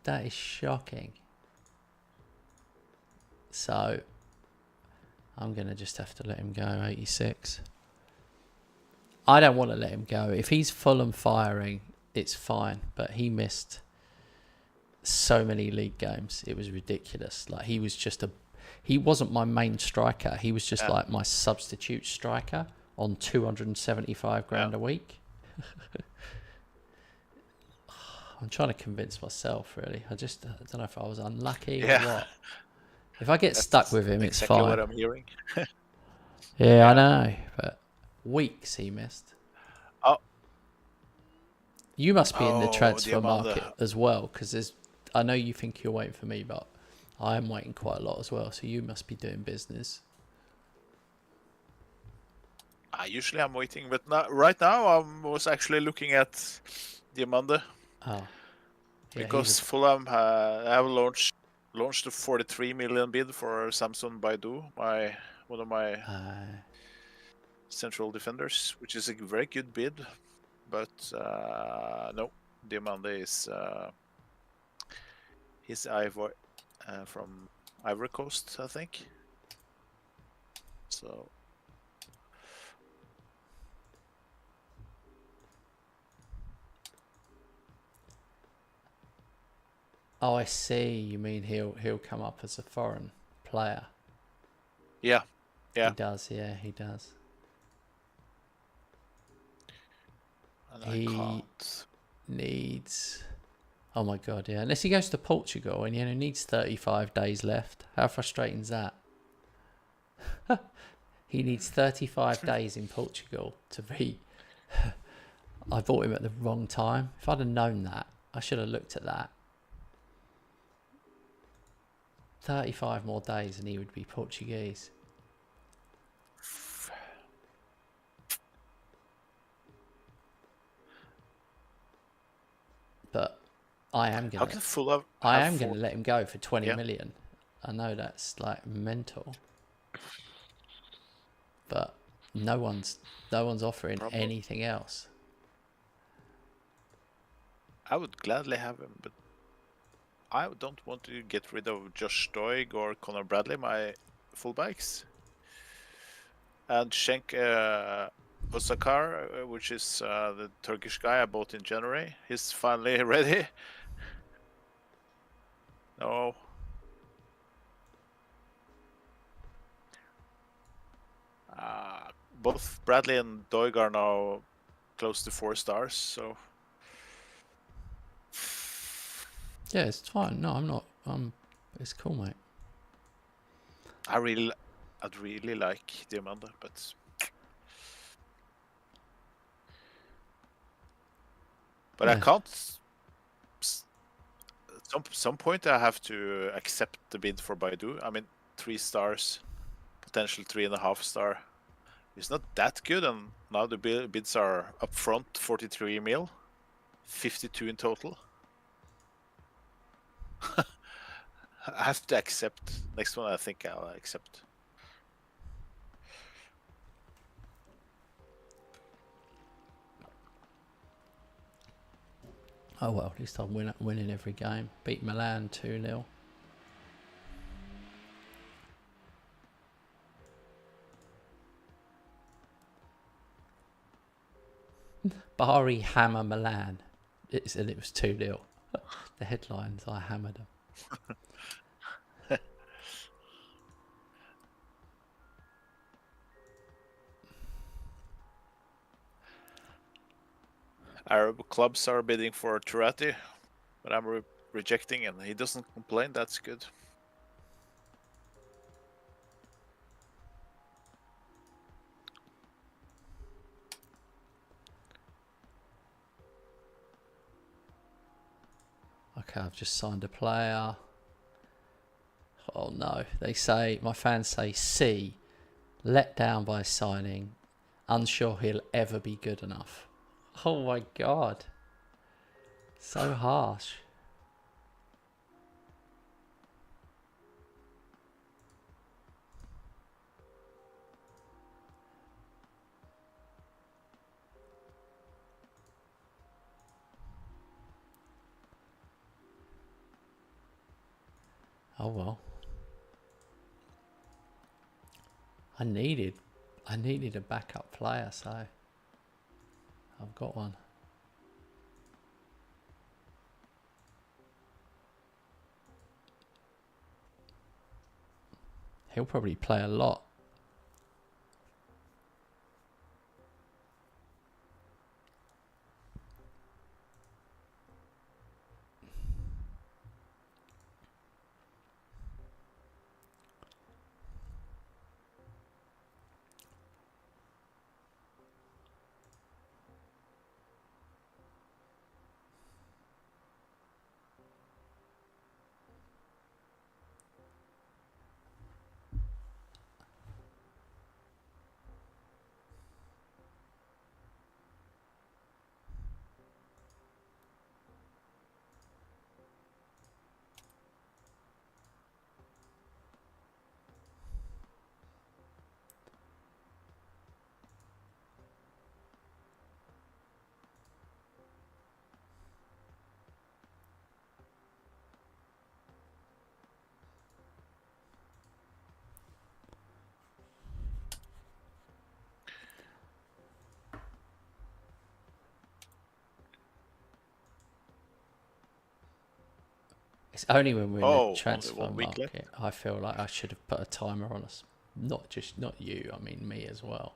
That is shocking. So I'm going to just have to let him go, 86. I don't want to let him go. If he's full and firing, it's fine. But he missed so many league games. It was ridiculous. Like, he wasn't my main striker. He was just like my substitute striker on 275 grand a week. I'm trying to convince myself, really. I don't know if I was unlucky or what. If I get stuck with him, it's fine. What I'm hearing. Yeah, I know. But weeks he missed. Oh. You must be in the transfer market as well, because I know you think you're waiting for me, but I am waiting quite a lot as well. So you must be doing business. Usually I'm waiting, but right now I was actually looking at Diamande. Oh. Yeah, because Fulham have launched a 43 million bid for Samson Baidu, one of my central defenders, which is a very good bid. But no, Diamande is he's from Ivory Coast, I think. So. Oh, I see. You mean he'll come up as a foreign player? Yeah. He does. Yeah, he does. And he needs. Oh my god! Yeah, unless he goes to Portugal and he only needs 35 days left. How frustrating is that? He needs 35 days in Portugal to be. I bought him at the wrong time. If I'd have known that, I should have looked at that. 35 more days and he would be Portuguese. But I am How gonna, can Fulham I have am gonna let him go for 20 Yeah. million. I know that's like mental, but no one's offering anything else. I would gladly have him, but I don't want to get rid of Josh Doig or Conor Bradley, my fullbacks. And Cenk Osakar, which is the Turkish guy I bought in January, he's finally ready. No. Both Bradley and Doig are now close to 4 stars, so Yeah, it's fine. No, I'm not. It's cool, mate. I'd really like Diamanda, but Yeah. I can't. Some point I have to accept the bid for Baidu. I mean, 3 stars, potential 3.5 star. It's not that good, and now the bids are up front 43 mil, 52 in total. I have to accept. Next one, I think I'll accept. Oh well, at least I'm winning every game. Beat Milan 2-0. Bari hammer Milan. It was 2-0. The headlines, I hammered them. Arab clubs are bidding for Turati, but I'm rejecting, and he doesn't complain. That's good. Okay, I've just signed a player. Oh no, my fans say C, let down by signing, unsure he'll ever be good enough. Oh my god. So harsh. Oh well. I needed a backup player, so I've got one. He'll probably play a lot. It's only when we're in the transfer market I feel like I should have put a timer on us. Not you, I mean me as well.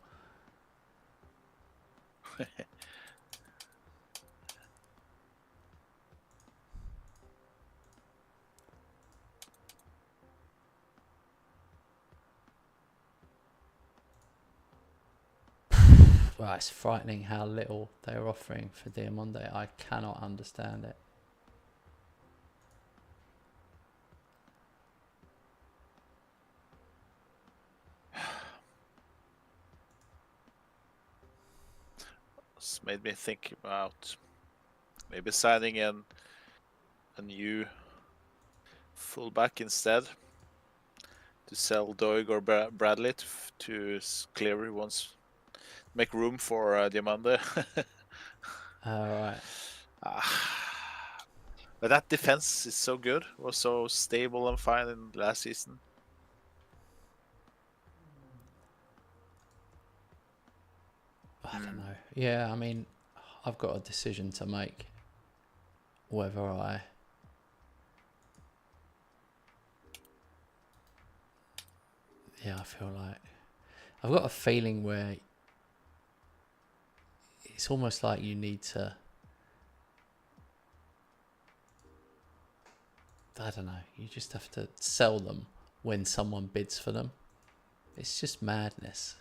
Well, it's frightening how little they're offering for Diamande. I cannot understand it. made me think about maybe signing a new fullback instead to sell Doig or Bradley to clear once, make room for Diamande. All right. But that defense is so good, was so stable and fine in last season. I don't know. Yeah, I mean, I've got a decision to make. Whether I feel like I've got a feeling where it's almost like you need to, I don't know, you just have to sell them when someone bids for them. It's just madness.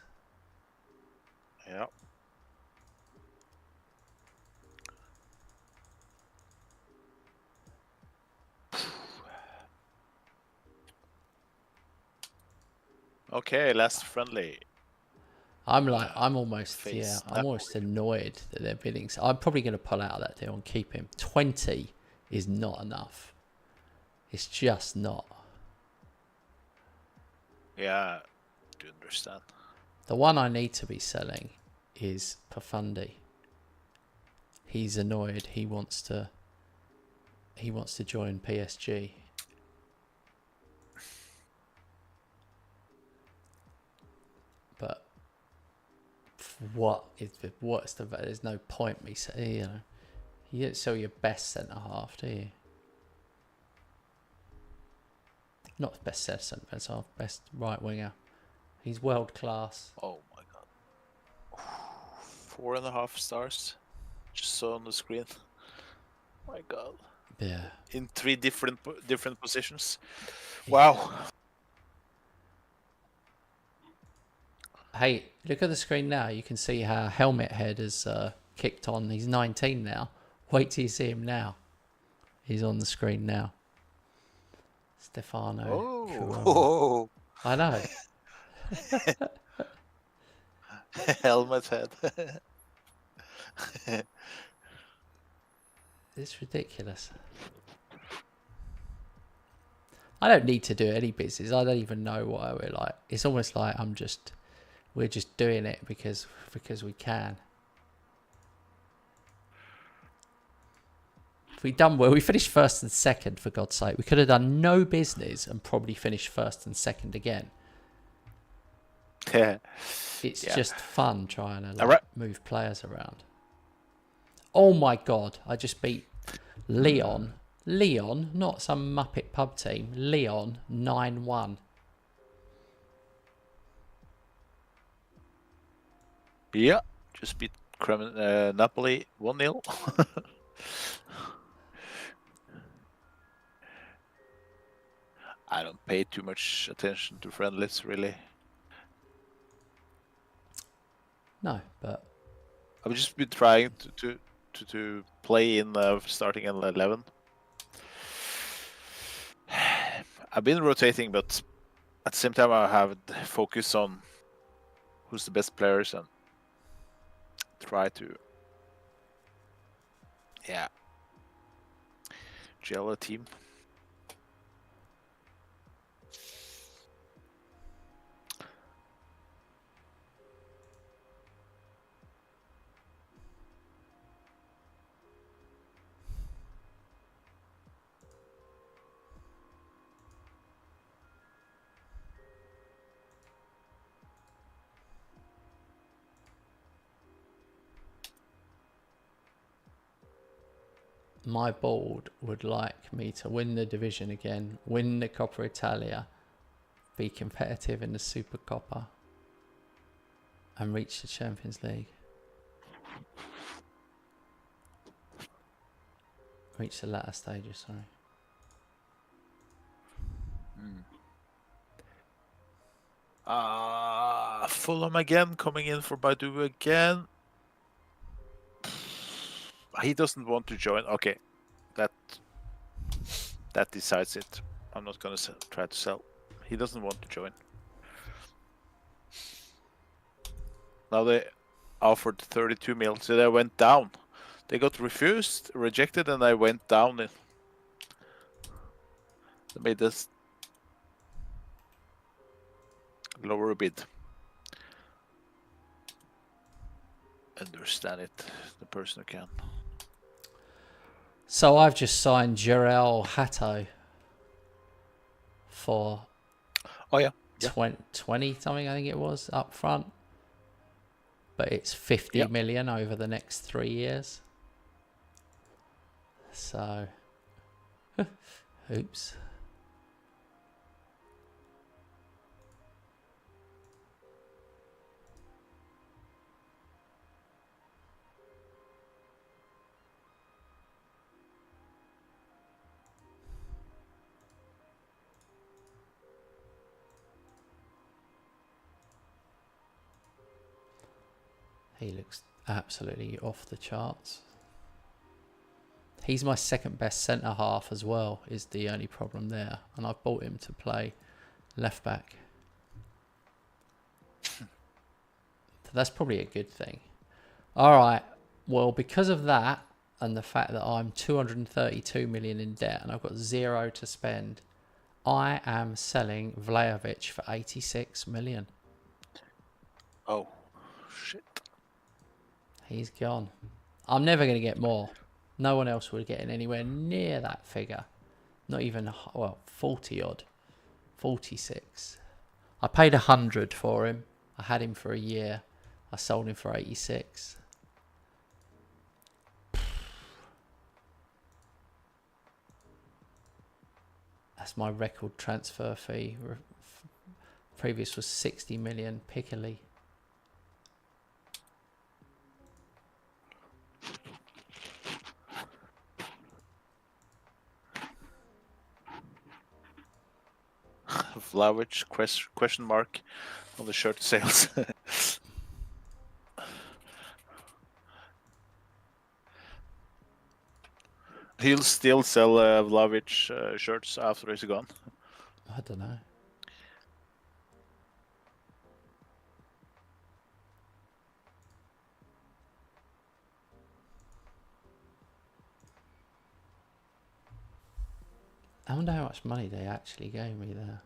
Yeah. Okay, last friendly. I'm almost Face I'm almost annoyed that they're bidding. So I'm probably going to pull out of that deal and keep him. 20 is not enough. It's just not. Yeah, I do understand. The one I need to be selling is Pafundi. He's annoyed. He wants to join PSG. But what's the there's no point me saying, you know, you don't sell your best centre half, do you? Not best centre half, best right winger. He's world class. Oh my god. 4.5 stars. Just saw on the screen. My god. Yeah. In 3 different positions. Wow. Hey, look at the screen now. You can see how Helmet Head has kicked on. He's 19 now. Wait till you see him now. He's on the screen now. Stefano. Oh. I know. Helmet Head. It's ridiculous. I don't need to do any business. I don't even know why we're like. It's almost like we're just doing it because we can. If we'd done well, we finished first and second, for God's sake. We could have done no business and probably finished first and second again. It's just fun trying to move players around. Oh my god, I just beat Leon. Leon, not some Muppet pub team. Leon 9-1. Yeah, just beat Napoli 1-0. I don't pay too much attention to friendlies, really. No, but I've just been trying to play in starting in 11. I've been rotating, but at the same time I have focus on who's the best players and try to gel a team. my board would like me to win the division again, win the Coppa Italia, be competitive in the Super Coppa, and reach the Champions League. Reach the latter stages, sorry. Fulham again, coming in for Baidu again. He doesn't want to join. Okay, that decides it. I'm not gonna try to sell. He doesn't want to join. Now they offered 32 mil, so they went down. They got rejected, and I went down. They made this lower bid. Understand it, the person who can. So I've just signed Jarell Hato for Oh yeah, 20 something, I think it was, up front. But it's 50 million over the next 3 years. So, oops. He looks absolutely off the charts. He's my second best centre half as well, is the only problem there. And I've bought him to play left back. So that's probably a good thing. All right. Well, because of that and the fact that I'm 232 million in debt and I've got 0 to spend, I am selling Vlahovic for 86 million. Oh, shit. He's gone. I'm never going to get more. No one else would get in anywhere near that figure. Not even, 40 odd. 46. I paid 100 for him. I had him for a year. I sold him for 86. That's my record transfer fee. Previous was 60 million. Piccoli. Vlahovic question mark on the shirt sales. He'll still sell Vlahovic shirts after he's gone. I don't know. I wonder how much money they actually gave me there.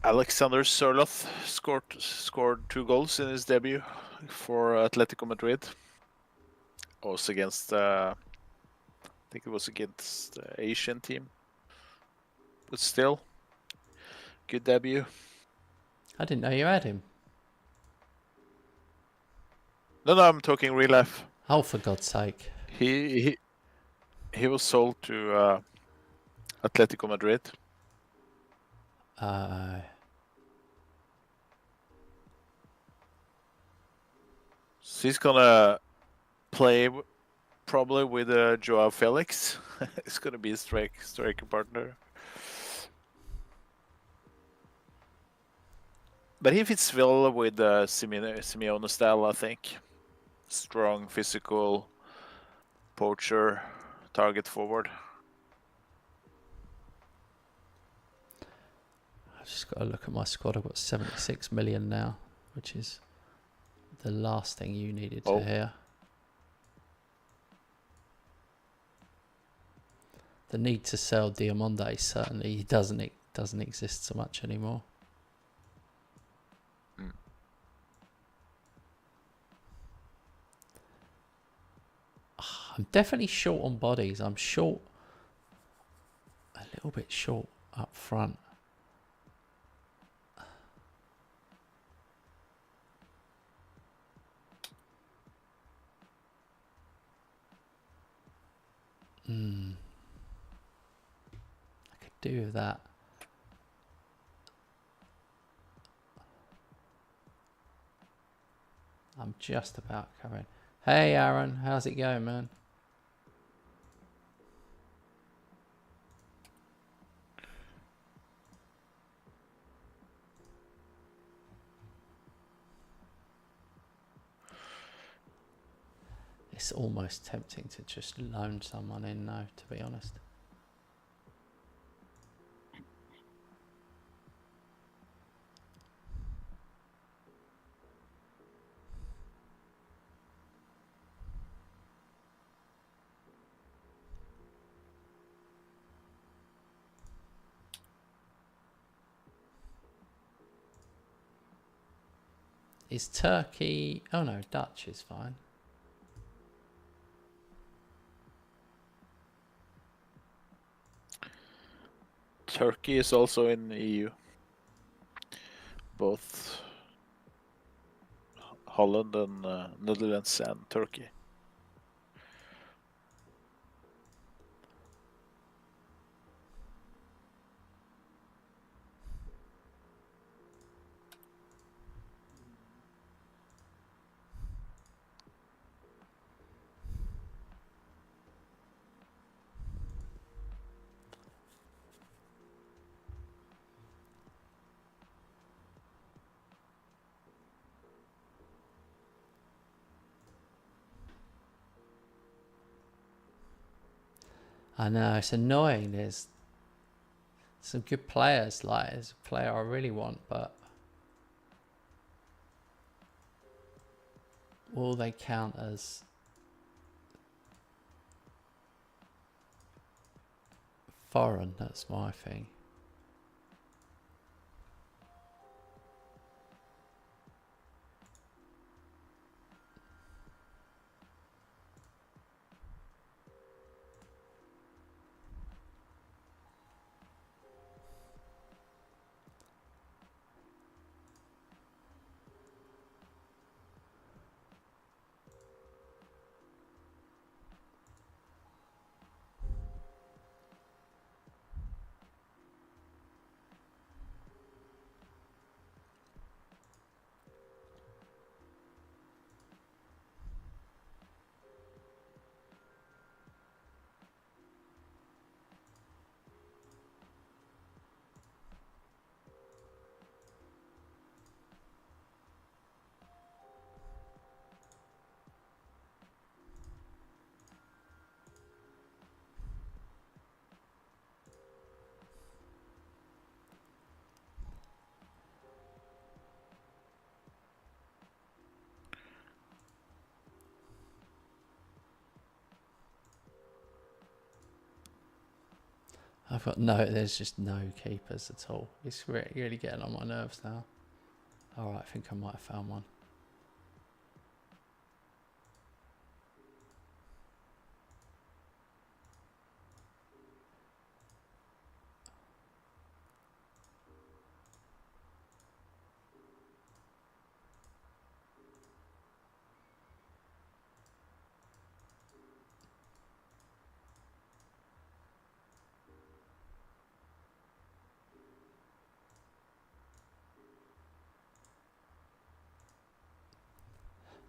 Alexander Sørloth scored 2 goals in his debut for Atletico Madrid. Was against, I think it was against the Asian team. But still, good debut. I didn't know you had him. No, I'm talking real life. Oh, for God's sake. He was sold to Atletico Madrid. So he's gonna play probably with Joao Felix. It's gonna be a striker partner. But he fits well with Simeone style, I think. Strong, physical, poacher, target forward. I've just got to look at my squad. I've got 76 million now, which is the last thing you needed to hear. The need to sell Diamonde certainly doesn't exist so much anymore. I'm definitely short on bodies. I'm short, a little bit short up front. I could do with that. I'm just about coming. Hey, Aaron, how's it going, man? It's almost tempting to just loan someone in now, to be honest. Is Turkey... Oh no, Dutch is fine. Turkey is also in the EU. Both Holland and Netherlands and Turkey. I know, it's annoying. There's some good players. Like, there's a player I really want, but will they count as foreign? That's my thing. I've got no, there's just no keepers at all. It's really getting on my nerves now. Alright, I think I might have found one.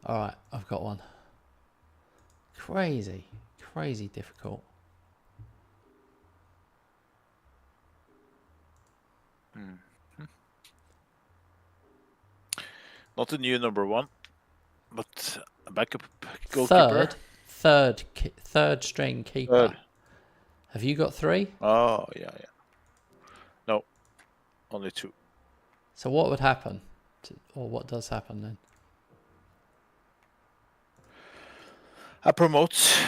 Alright, I've got one. Crazy difficult. Not a new number one, but a backup goalkeeper. Third string keeper. Have you got 3? Oh, yeah. No, only 2. So what would happen? Or what does happen then? I promote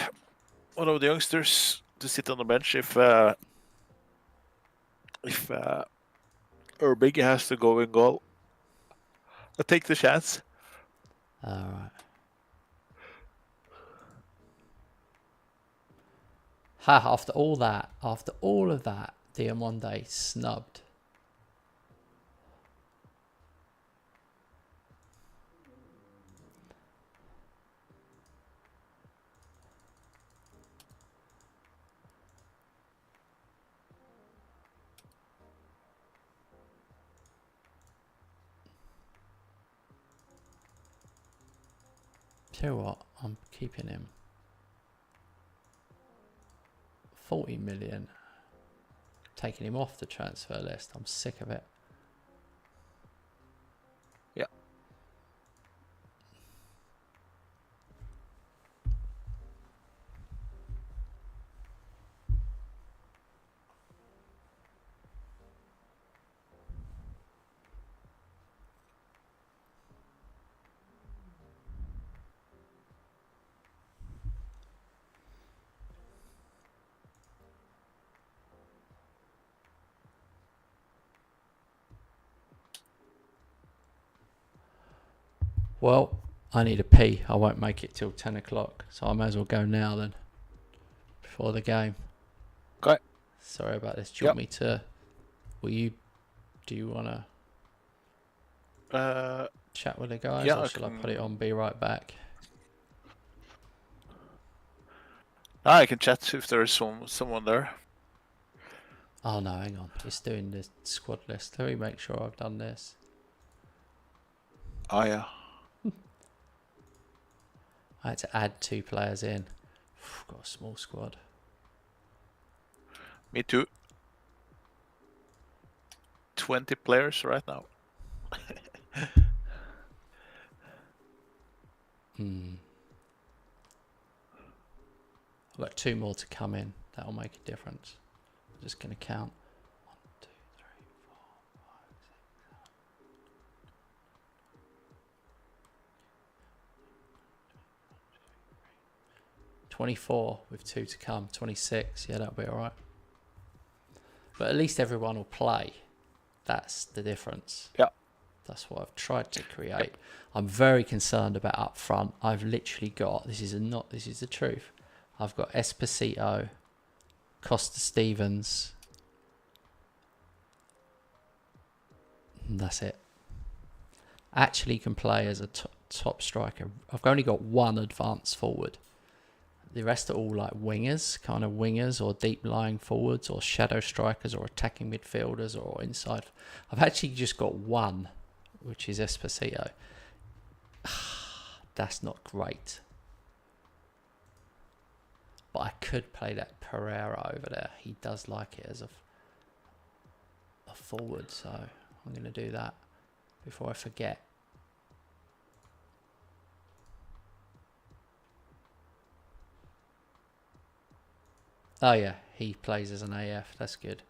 one of the youngsters to sit on the bench if Urbig has to go in goal. I take the chance. Alright. Ha, after all of that, Diamonde snubbed. Tell you what, I'm keeping him. 40 million. Taking him off the transfer list. I'm sick of it. Yeah. Well, I need a pee. I won't make it till 10 o'clock, so I may as well go now then. Before the game. Okay. Sorry about this. Do you want me to... Do you want to chat with the guys, yeah, or shall I put it on, be right back? I can chat if there's someone there. Oh no, hang on. It's doing the squad list. Let me make sure I've done this. Oh, yeah. I had to add 2 players in. Got a small squad. Me too. 20 players right now. I've got 2 more to come in. That'll make a difference. I'm just going to count. 1, 2, 3, 4, 5, 6, 24 with 2 to come. 26. Yeah, that'll be alright. But at least everyone will play. That's the difference. Yeah. That's what I've tried to create. Yep. I'm very concerned about up front. I've literally got, this is the truth. I've got Esposito, Costa Stevens. And that's it. Actually can play as a top striker. I've only got 1 advanced forward. The rest are all like wingers or deep lying forwards or shadow strikers or attacking midfielders or inside. I've actually just got 1, which is Esposito. That's not great. But I could play that Pereira over there. He does like it as a forward, so I'm going to do that before I forget. Oh yeah, he plays as an AF. That's good.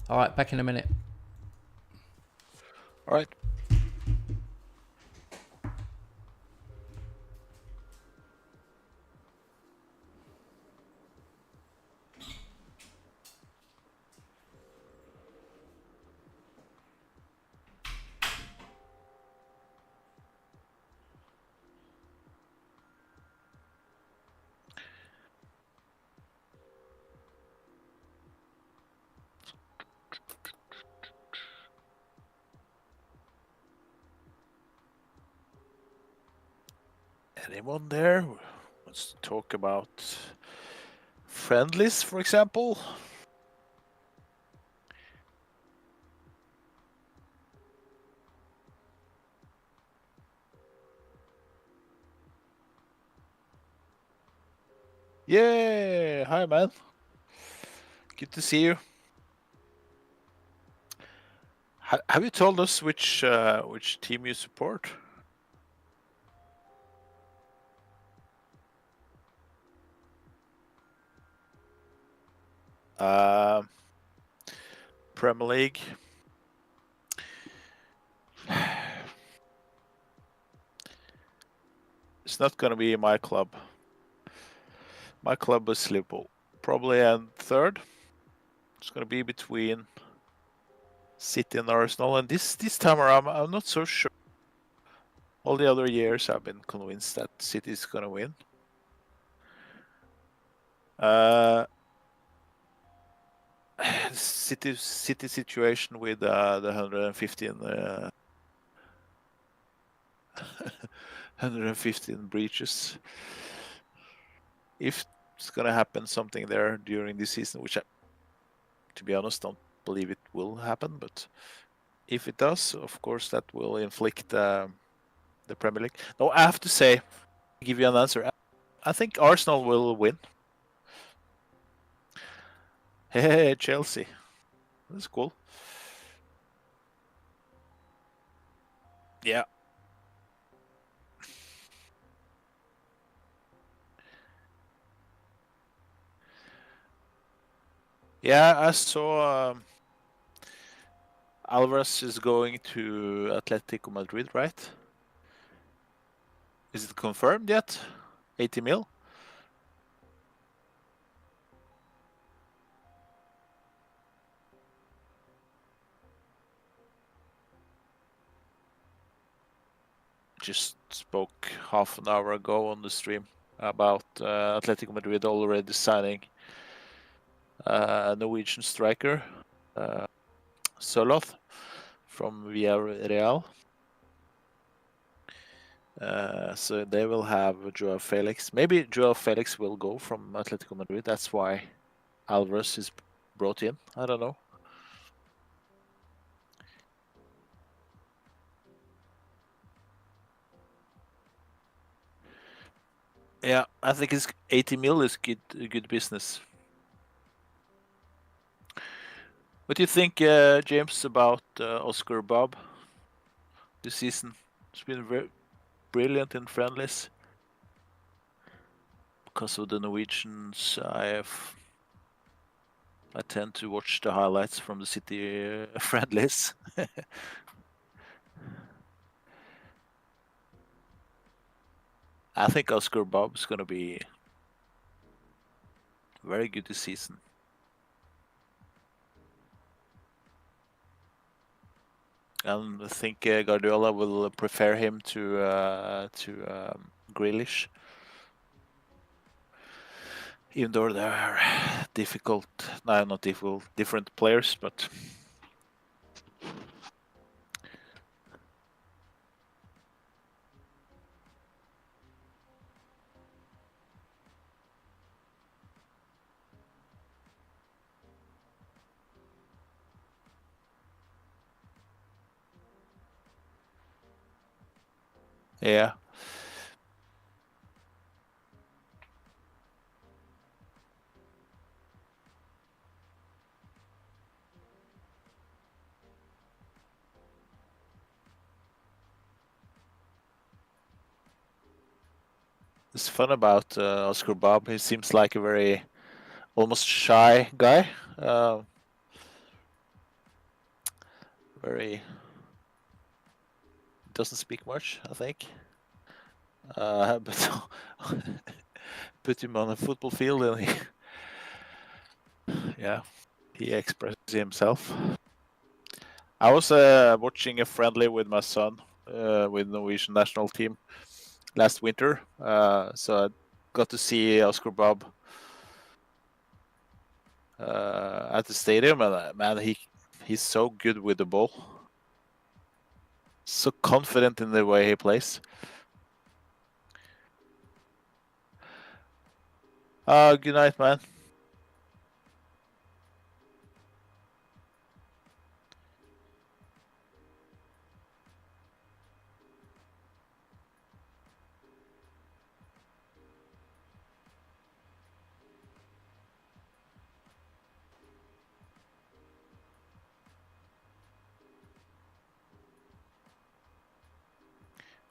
All right, back in a minute. All right. Anyone there wants to talk about friendlies, for example? Yeah, hi man. Good to see you. Have you told us which team you support? Premier League. It's not going to be my club. My club is Liverpool. Probably in third. It's going to be between City and Arsenal. And this time around, I'm not so sure. All the other years, I've been convinced that City is going to win. City situation with the 115 breaches. If it's gonna happen something there during this season, which to be honest, don't believe it will happen. But if it does, of course, that will inflict the Premier League. No, I have to say, give you an answer. I think Arsenal will win. Hey, Chelsea. That's cool. Yeah. Yeah, I saw Alvarez is going to Atletico Madrid, right? Is it confirmed yet? 80 mil? Just spoke half an hour ago on the stream about Atletico Madrid already signing a Norwegian striker, Sørloth, from Villarreal. So they will have Joao Felix. Maybe Joao Felix will go from Atletico Madrid. That's why Alvarez is brought in. I don't know. Yeah, I think it's 80 mil is good business. What do you think, James, about Oscar Bob this season? It's been very brilliant in friendlies. Because of the Norwegians, I tend to watch the highlights from the City friendlies. I think Oscar Bob's going to be very good this season. And I think Guardiola will prefer him to Grealish. Even though they are difficult, no, not difficult, different players, but yeah. It's fun about Oscar Bob. He seems like a very almost shy guy. Very doesn't speak much, I think. But put him on a football field and he expresses himself. I was watching a friendly with my son with the Norwegian national team last winter, so I got to see Oscar Bob at the stadium, and man, he's so good with the ball, so confident in the way he plays. Good night, man.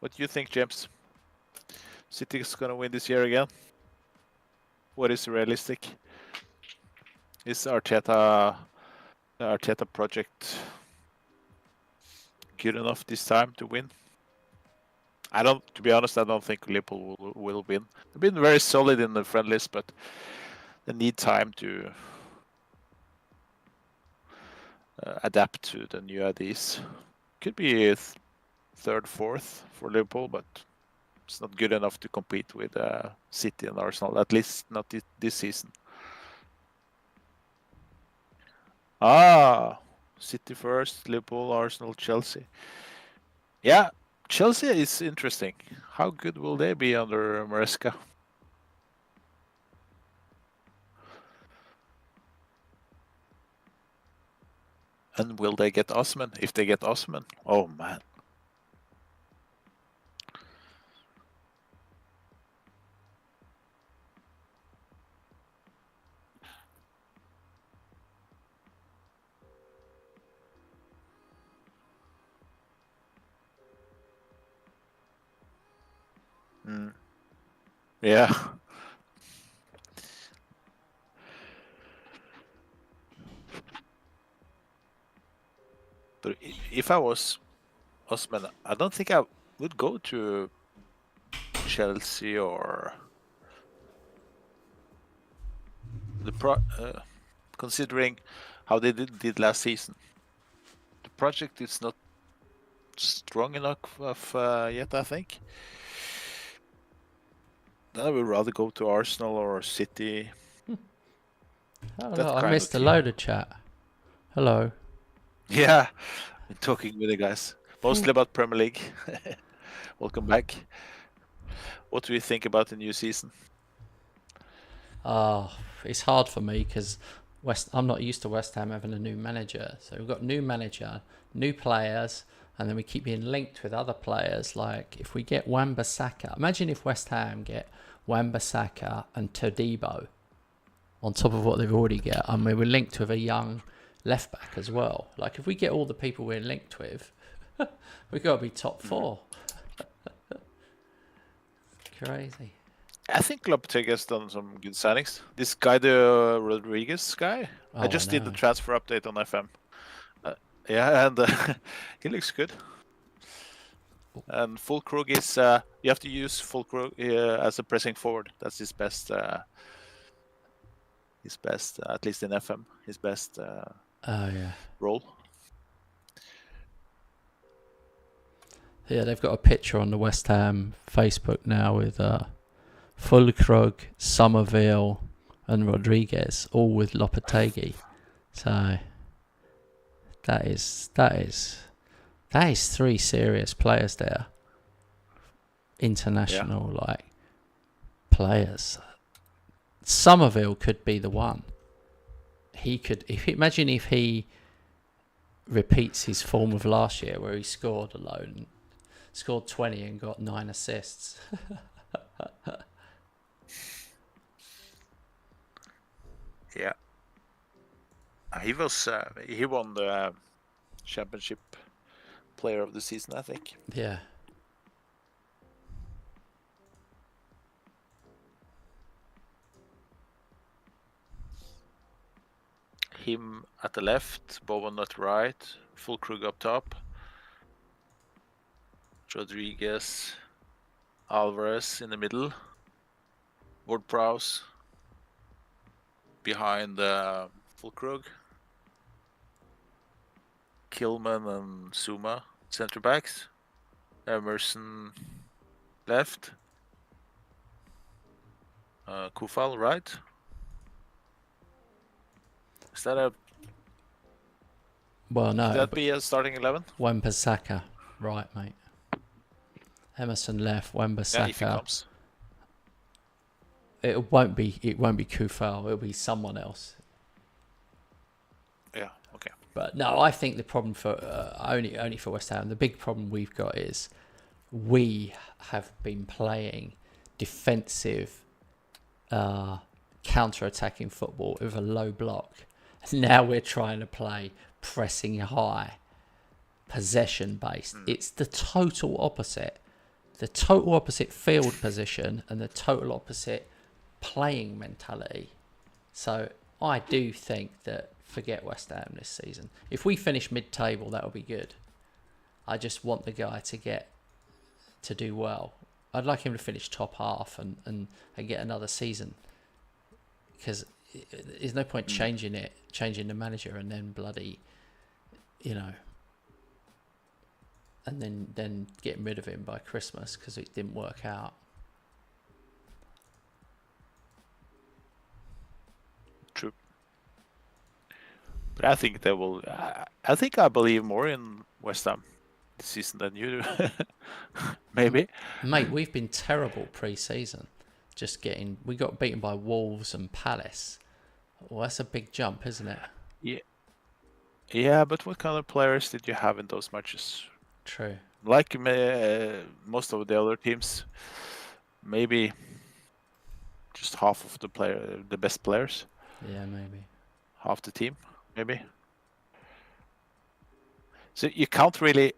What do you think, James? City's gonna win this year again? What is realistic? Is the Arteta project good enough this time to win? To be honest, I don't think Liverpool will win. They've been very solid in the friendlies, but they need time to adapt to the new ideas. Could be third, fourth for Liverpool, but it's not good enough to compete with City and Arsenal, at least not this season. City first, Liverpool, Arsenal, Chelsea. Yeah, Chelsea is interesting. How good will they be under Maresca? And will they get Osman? If they get Osman, oh man. Yeah. But if I was Osman, I don't think I would go to Chelsea or considering how they did last season. The project is not strong enough yet, I think. Then I would rather go to Arsenal or City. Oh, That no, I kind of missed a team. load of chat. Hello. Yeah, been talking with the guys mostly about Premier League. Welcome back. What do you think about the new season? It's hard for me because I'm not used to West Ham having a new manager. So we've got new manager, new players, and then we keep being linked with other players. Like if we get Wan-Bissaka, imagine if West Ham get Wan-Bissaka and Todibo on top of what they've already got. I mean, we're linked with a young left back as well. Like if we get all the people we're linked with, we've got to be top four. Crazy. I think Lopetegui has done some good signings. This guy, the Rodriguez guy, I just did the transfer update on FM. Yeah, and he looks good. And Fulkrug is you have to use Fulkrug as a pressing forward. That's his best. His best, at least in FM, his best role. Yeah, they've got a picture on the West Ham Facebook now with Fulkrug, Somerville, and Rodriguez, all with Lopetegui. So that is three serious players there. International like players. Somerville could be the one. He could. Imagine if he repeats his form of last year, where he scored 20 and got 9 assists. Yeah, he won the championship player of the season, I think. Yeah. Him at the left, Bowen at right, Fulkrug up top, Rodriguez, Alvarez in the middle, Ward-Prowse behind Fulkrug, Kilman and Zuma center backs, Emerson left, Kufal right. Is that a? Well, no. Could that be a starting 11? Wan-Bissaka, right, mate. Emerson left. Wan-Bissaka. Yeah, if he comes. It won't be Kufal. It'll be someone else. Yeah. Okay. But no, I think the problem for only for West Ham, the big problem we've got is we have been playing defensive, counter-attacking football with a low block. Now we're trying to play pressing high, possession-based. It's the total opposite. The total opposite field position and the total opposite playing mentality. So I do think that forget West Ham this season. If we finish mid-table, that'll be good. I just want the guy to do well. I'd like him to finish top half and get another season. Because there's no point changing the manager and then bloody, and then getting rid of him by Christmas because it didn't work out. True. But I think they will. I believe more in West Ham this season than you do. Maybe. Mate, we've been terrible pre-season. We got beaten by Wolves and Palace. Well, that's a big jump, isn't it? Yeah. Yeah, but what kind of players did you have in those matches? True. Like most of the other teams, maybe just half of the best players, Yeah, maybe. half the team, maybe. So you can't really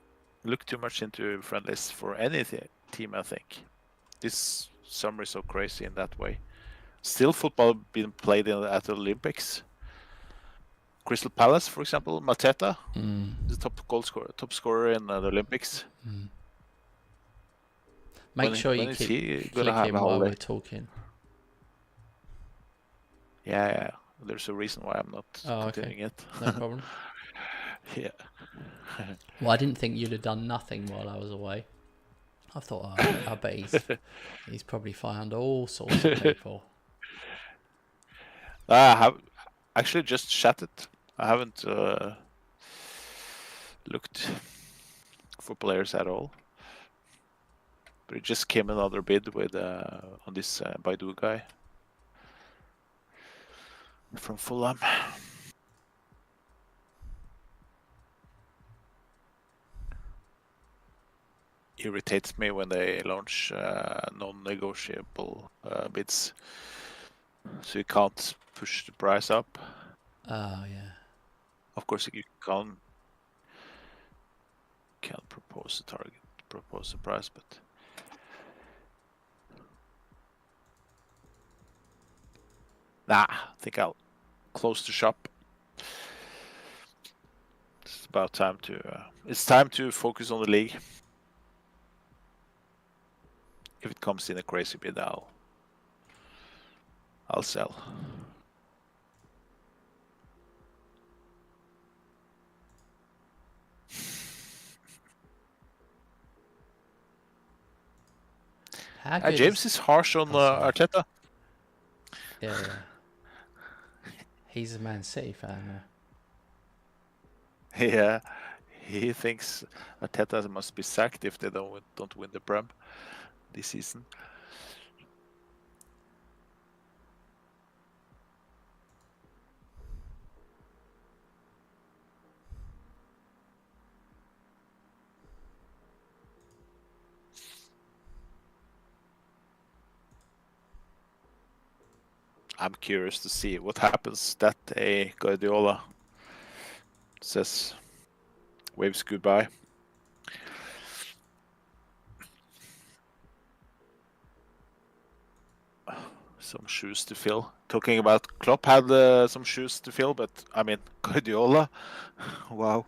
look too much into friendlies for any team, I think. This summer is so crazy in that way. Still, football being played at the Olympics. Crystal Palace, for example, Mateta, the top scorer in the Olympics. Make sure you When is keep he gonna have a clicking while holiday? we're talking. Yeah. There's a reason why I'm not Oh, okay. continuing it. No problem. Yeah. Well, I didn't think you'd have done nothing while I was away. I thought, I bet he's probably found all sorts of people. I have actually just chatted. I haven't looked for players at all. But it just came another bid with on this Baidu guy from Fulham. Irritates me when they launch non-negotiable bids, so you can't push the price up. Oh, yeah. Of course, you can't propose a price, but nah, I think I'll close the shop. It's about time to. It's time to focus on the league. If it comes in a crazy bid, I'll sell. How good James is harsh on Arteta. Yeah. He's a Man City fan. Yeah, he thinks Arteta must be sacked if they don't win the Prem this season. I'm curious to see what happens that a Guardiola says waves goodbye. Some shoes to fill. Talking about Klopp had some shoes to fill, but I mean Guardiola, wow.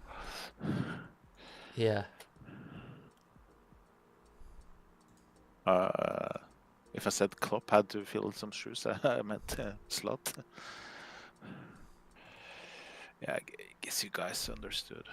Yeah. If I said Klopp had to fill some shoes, I meant Slot. Yeah, I guess you guys understood.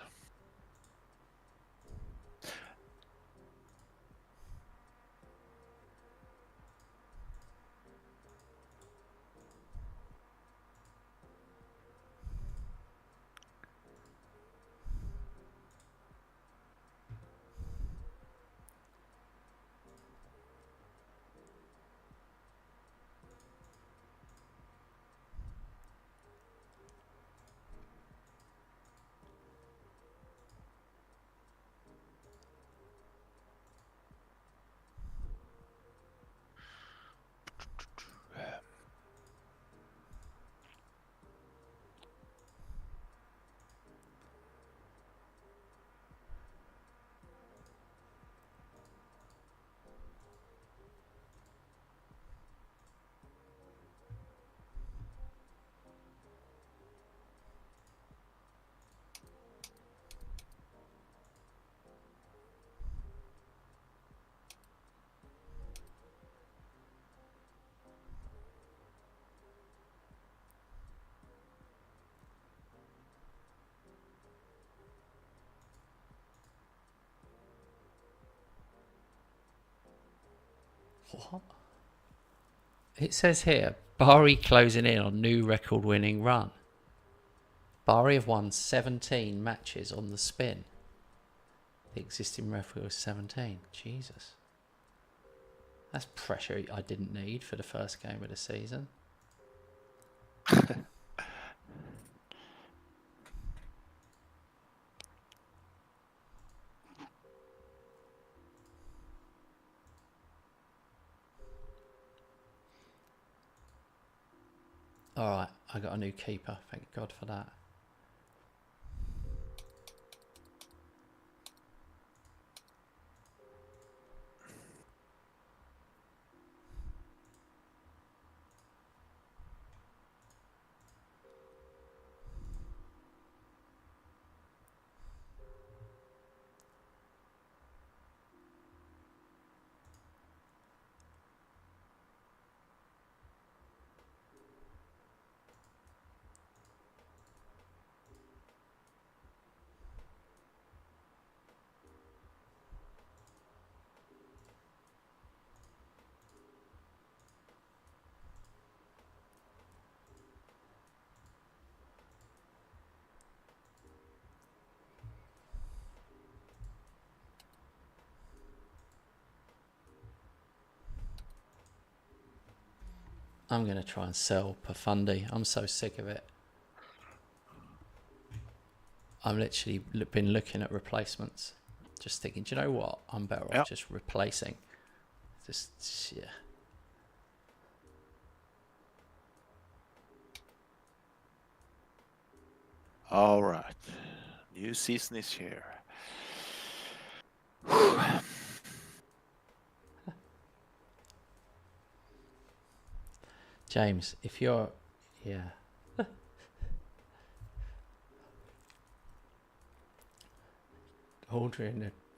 What? It says here, Bari closing in on new record-winning run. Bari have won 17 matches on the spin. The existing record was 17. Jesus. That's pressure I didn't need for the first game of the season. All right, I got a new keeper. Thank God for that. I'm going to try and sell Pafundi. I'm so sick of it. I've literally been looking at replacements. Just thinking, do you know what? I'm better off just replacing. Just, yeah. All right. New season is here. James, if you're, yeah.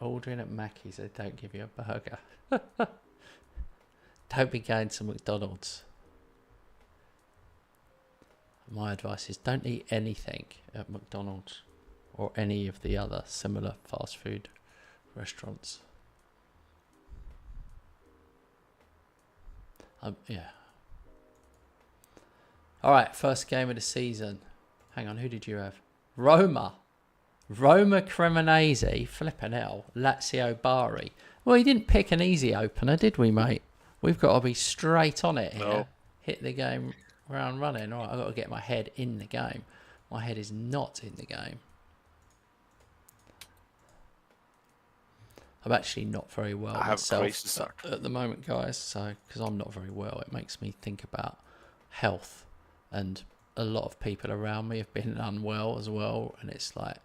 ordering at Mackey's, they don't give you a burger. Don't be going to McDonald's. My advice is don't eat anything at McDonald's or any of the other similar fast food restaurants. Yeah. All right, first game of the season. Hang on, who did you have? Roma Cremonese, flipping hell, Lazio Bari. Well, you didn't pick an easy opener, did we, mate? We've got to be straight on it here. No. Hit the game round running. All right, I've got to get my head in the game. My head is not in the game. I'm actually not very well myself at the moment, guys. So, because I'm not very well, it makes me think about health, and a lot of people around me have been unwell as well, and it's like,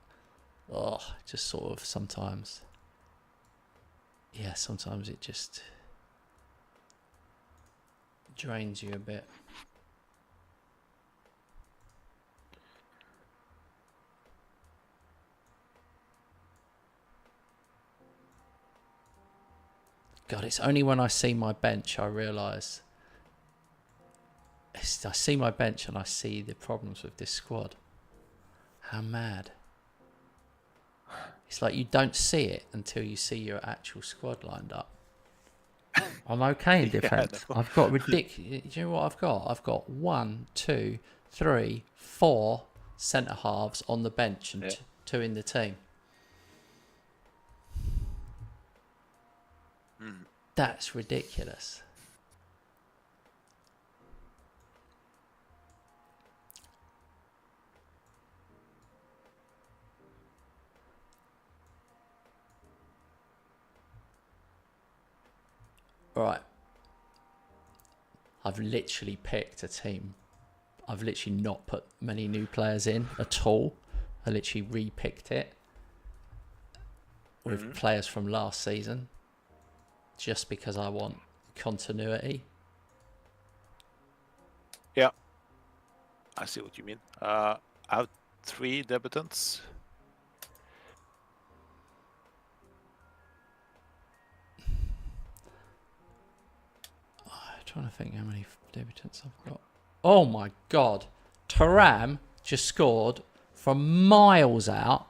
oh, just sort of sometimes. Yeah, sometimes it just drains you a bit. God, it's only when I see my bench I realise. I see my bench and I see the problems with this squad. How mad. It's like you don't see it until you see your actual squad lined up. I'm okay in defence. Yeah, I've got ridiculous. Do you know what I've got? I've got 1, 2, 3, 4 centre halves on the bench and 2 in the team. That's ridiculous. Right. I've literally picked a team. I've literally not put many new players in at all. I literally re-picked it with players from last season, just because I want continuity. Yeah, I see what you mean. I have 3 debutants. I'm trying to think how many debutants I've got. Oh my God. Thuram just scored from miles out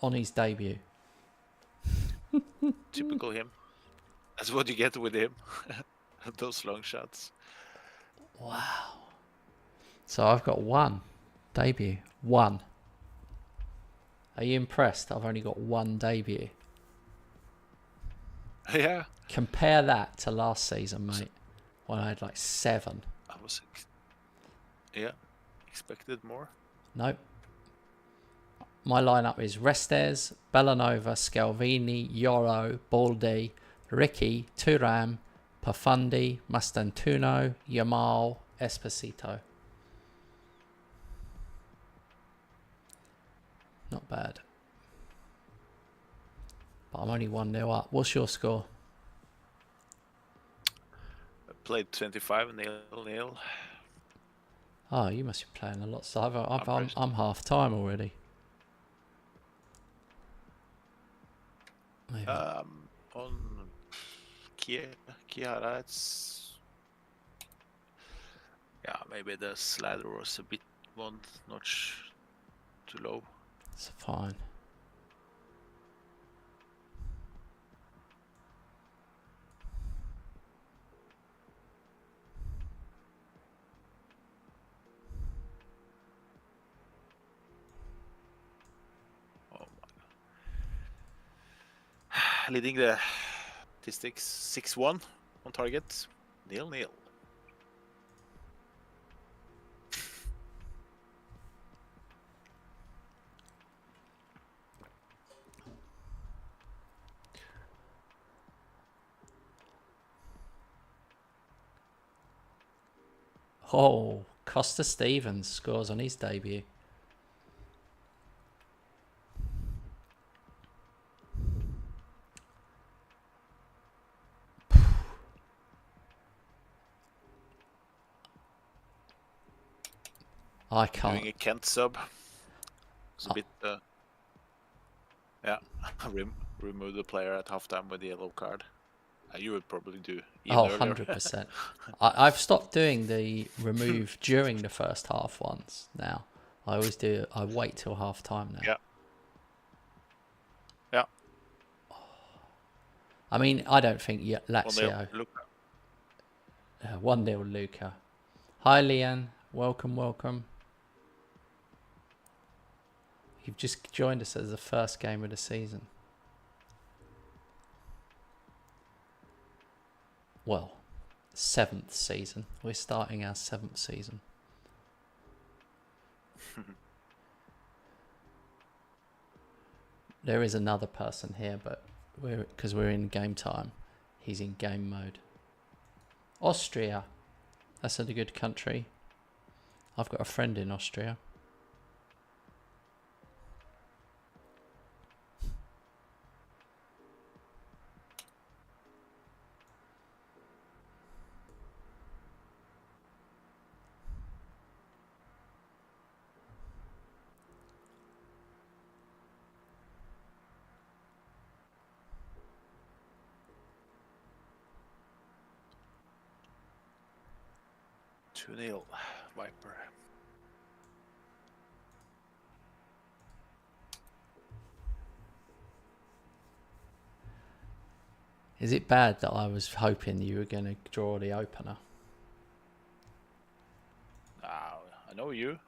on his debut. Typical him. That's what you get with him. Those long shots. Wow. So I've got 1 debut. 1. Are you impressed? I've only got 1 debut. Yeah. Compare that to last season, mate, when I had like 7. I was, expected more. Nope. My lineup is Restes, Bellanova, Scalvini, Yoro, Baldi, Ricky, Thuram, Pafundi, Mastantuono, Yamal, Esposito. not bad. But I'm only 1-0 up. What's your score? I played 25 0-0. Oh, you must be playing a lot. So I'm I'm half time already. Maybe. On Kiara, it's maybe the slider was a bit one notch too low. It's fine. Oh my god. Leading the statistics 6-1 on target. 0-0. Oh, Costa Stevens scores on his debut. I can't. Doing a Kent sub. It's a bit. Remove the player at halftime with the yellow card. You would probably do even earlier. 100%. I've stopped doing the remove during the first half ones now. I always do. I wait till half time now. Yeah. Yeah. I mean, I don't think Lazio. 1-0 Luca. Hi, Leanne. Welcome. You've just joined us as the first game of the season. Well, 7th season. We're starting our 7th season. There is another person here, but because we're in game time, he's in game mode. Austria. That's a good country. I've got a friend in Austria. Two 2-0 Viper. Is it bad that I was hoping you were going to draw the opener? I know you.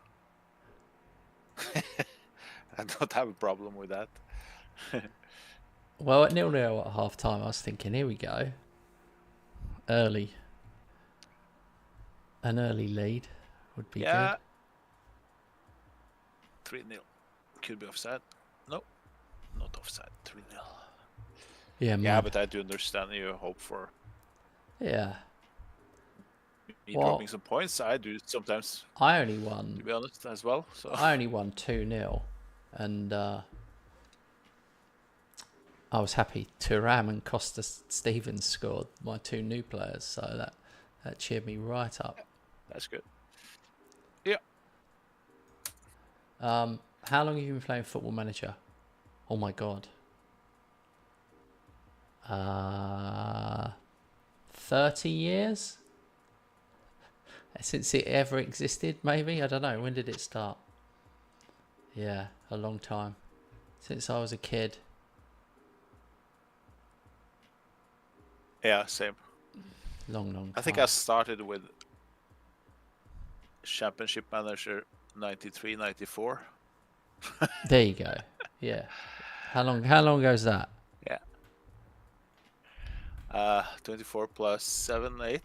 I don't have a problem with that. Well, at 0-0 at half time, I was thinking, here we go. An early lead would be good. 3-0. Could be offside. No, not offside. 3-0. Yeah, but I do understand you hope for me dropping some points. I do sometimes. I only won, to be honest, as well. So I only won 2-0, and I was happy. Thuram and Costa Stevens scored, my 2 new players, so that cheered me right up. That's good. Yeah. How long have you been playing Football Manager? Oh my god. 30 years? Since it ever existed, maybe? I don't know. When did it start? Yeah, a long time. Since I was a kid. Yeah, same. Long time. I think I started with Championship Manager 93, 94. There you go. Yeah. How long ago is that? Yeah. 24 plus 7, 8.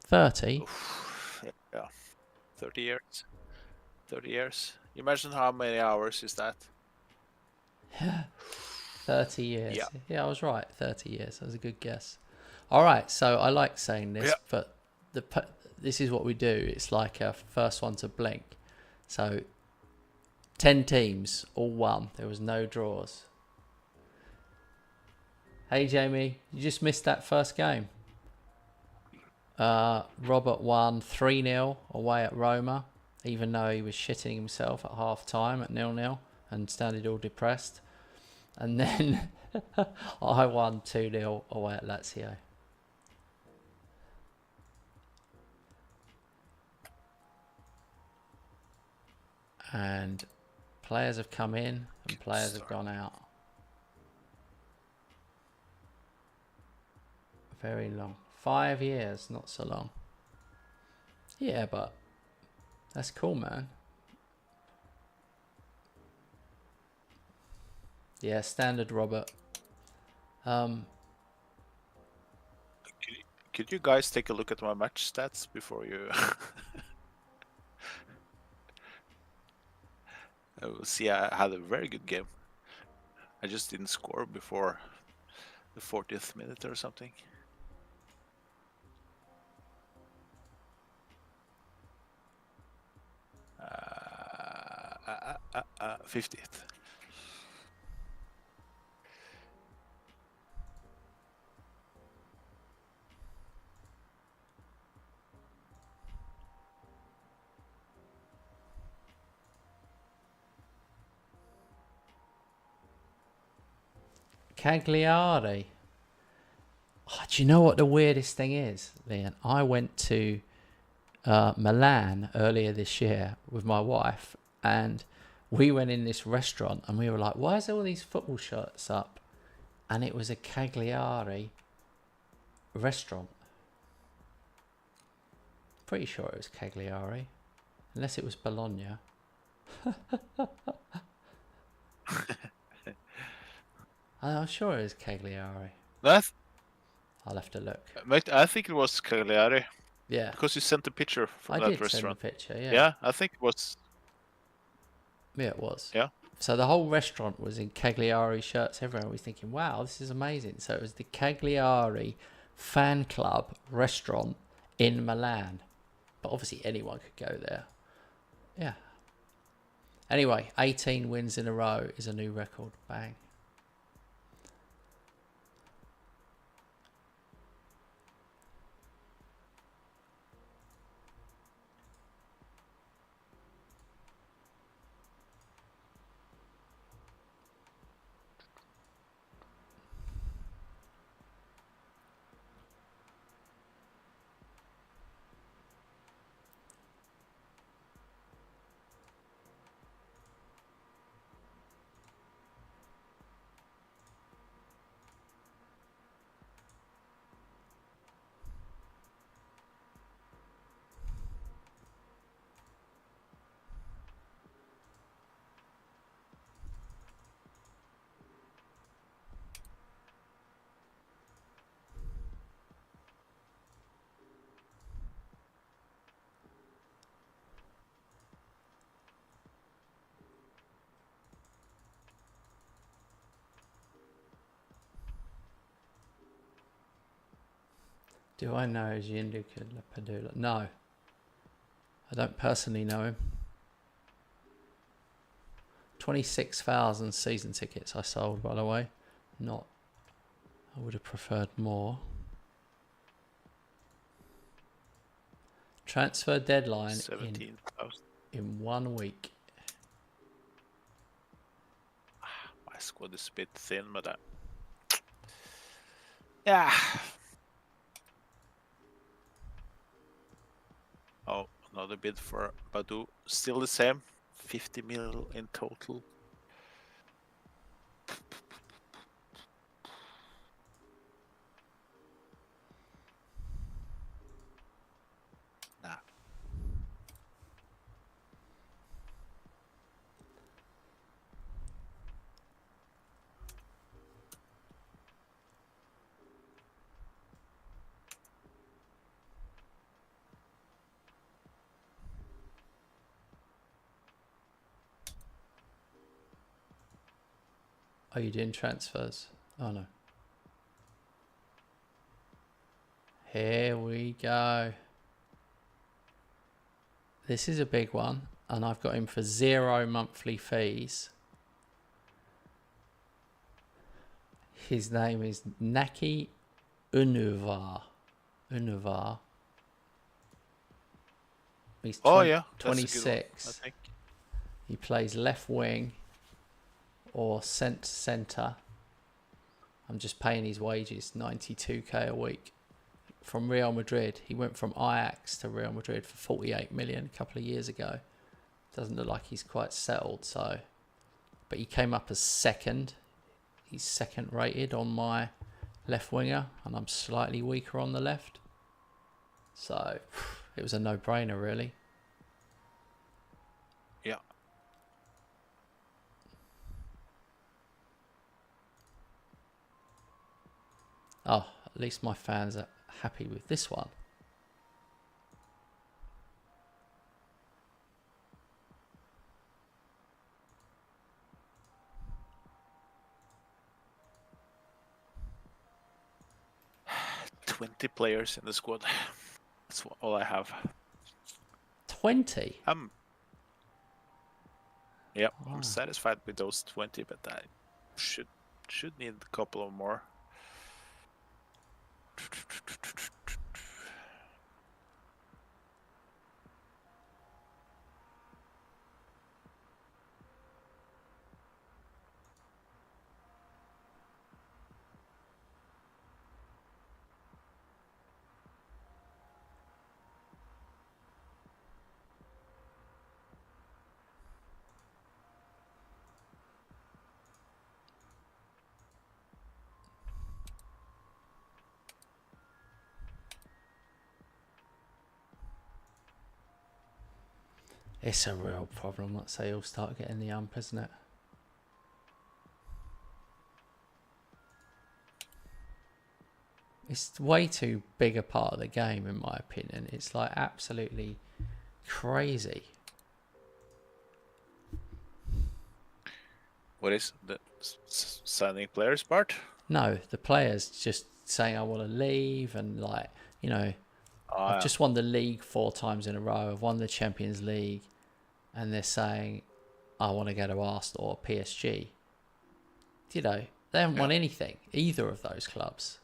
30? Yeah. 30 years. 30 years. You imagine how many hours is that? 30 years. Yeah, I was right. 30 years. That was a good guess. All right. So I like saying this, but this is what we do. It's like a first one to blink. So 10 teams, all won. There was no draws. Hey, Jamie, you just missed that first game. Robert won 3-0 away at Roma, even though he was shitting himself at half time at 0-0 and sounded all depressed. And then I won 2-0 away at Lazio. And players have come in and players have gone out. Very long. 5 years, not so long. Yeah, but that's cool, man. Yeah, standard Robert. Could you guys take a look at my match stats before you... See, I had a very good game. I just didn't score before the 40th minute or something. 50th. Cagliari. Oh, do you know what the weirdest thing is, Leon? I went to Milan earlier this year with my wife, and we went in this restaurant and we were like, why is there all these football shirts up? And it was a Cagliari restaurant. Pretty sure it was Cagliari, unless it was Bologna. I'm sure it was Cagliari. I'll have to look. Mate, I think it was Cagliari. Yeah. Because you sent a picture from that restaurant. Send the picture, yeah. Yeah, I think it was. Yeah, it was. Yeah. So the whole restaurant was in Cagliari shirts. Everyone was thinking, wow, this is amazing. So it was the Cagliari fan club restaurant in Milan. But obviously anyone could go there. Yeah. Anyway, 18 wins in a row is a new record. Bang. Do I know Gianluca Lapadula? No. I don't personally know him. 26,000 season tickets I sold, by the way. Not. I would have preferred more. Transfer deadline 17,000 in 1 week. My squad is a bit thin, but yeah. Oh, another bid for Badu. Still the same. 50 mil in total. Nah. Are you doing transfers? Oh no. Here we go. This is a big one. and I've got him for 0 monthly fees. His name is Naki Unuvar. He's 26. I think. He plays left wing or centre. I'm just paying his wages, 92k a week. From Real Madrid. He went from Ajax to Real Madrid for 48 million a couple of years ago. Doesn't look like he's quite settled, so. But he came up as second. He's second rated on my left winger, and I'm slightly weaker on the left. So it was a no-brainer, really. Yeah. Oh, at least my fans are happy with this one. "20 players in the squad. That's all I have." 20? Yeah, Wow. I'm satisfied with those 20, but I should need a couple of more. It's a real problem. Let's say he'll start getting the ump, isn't it? It's way too big a part of the game, in my opinion. It's like absolutely crazy. What is the signing players part? No, the players just saying I want to leave, and like, you know, I've just won the league 4 times in a row. I've won the Champions League, and they're saying I want to go to Arsenal or PSG. You know, they haven't won anything, either of those clubs.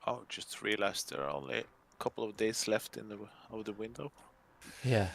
Oh, just realized there are only a couple of days left in the window. Yeah.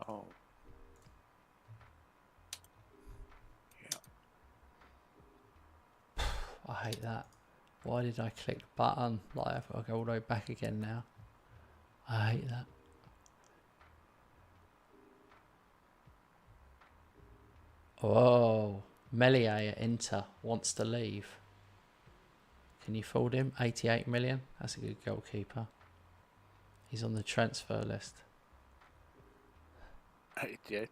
Oh. Yeah. I hate that. Why did I click the button? Like, I'll go all the way back again now. I hate that. Oh, Melier at Inter wants to leave. Can you fold him? 88 million. That's a good goalkeeper. He's on the transfer list. 88.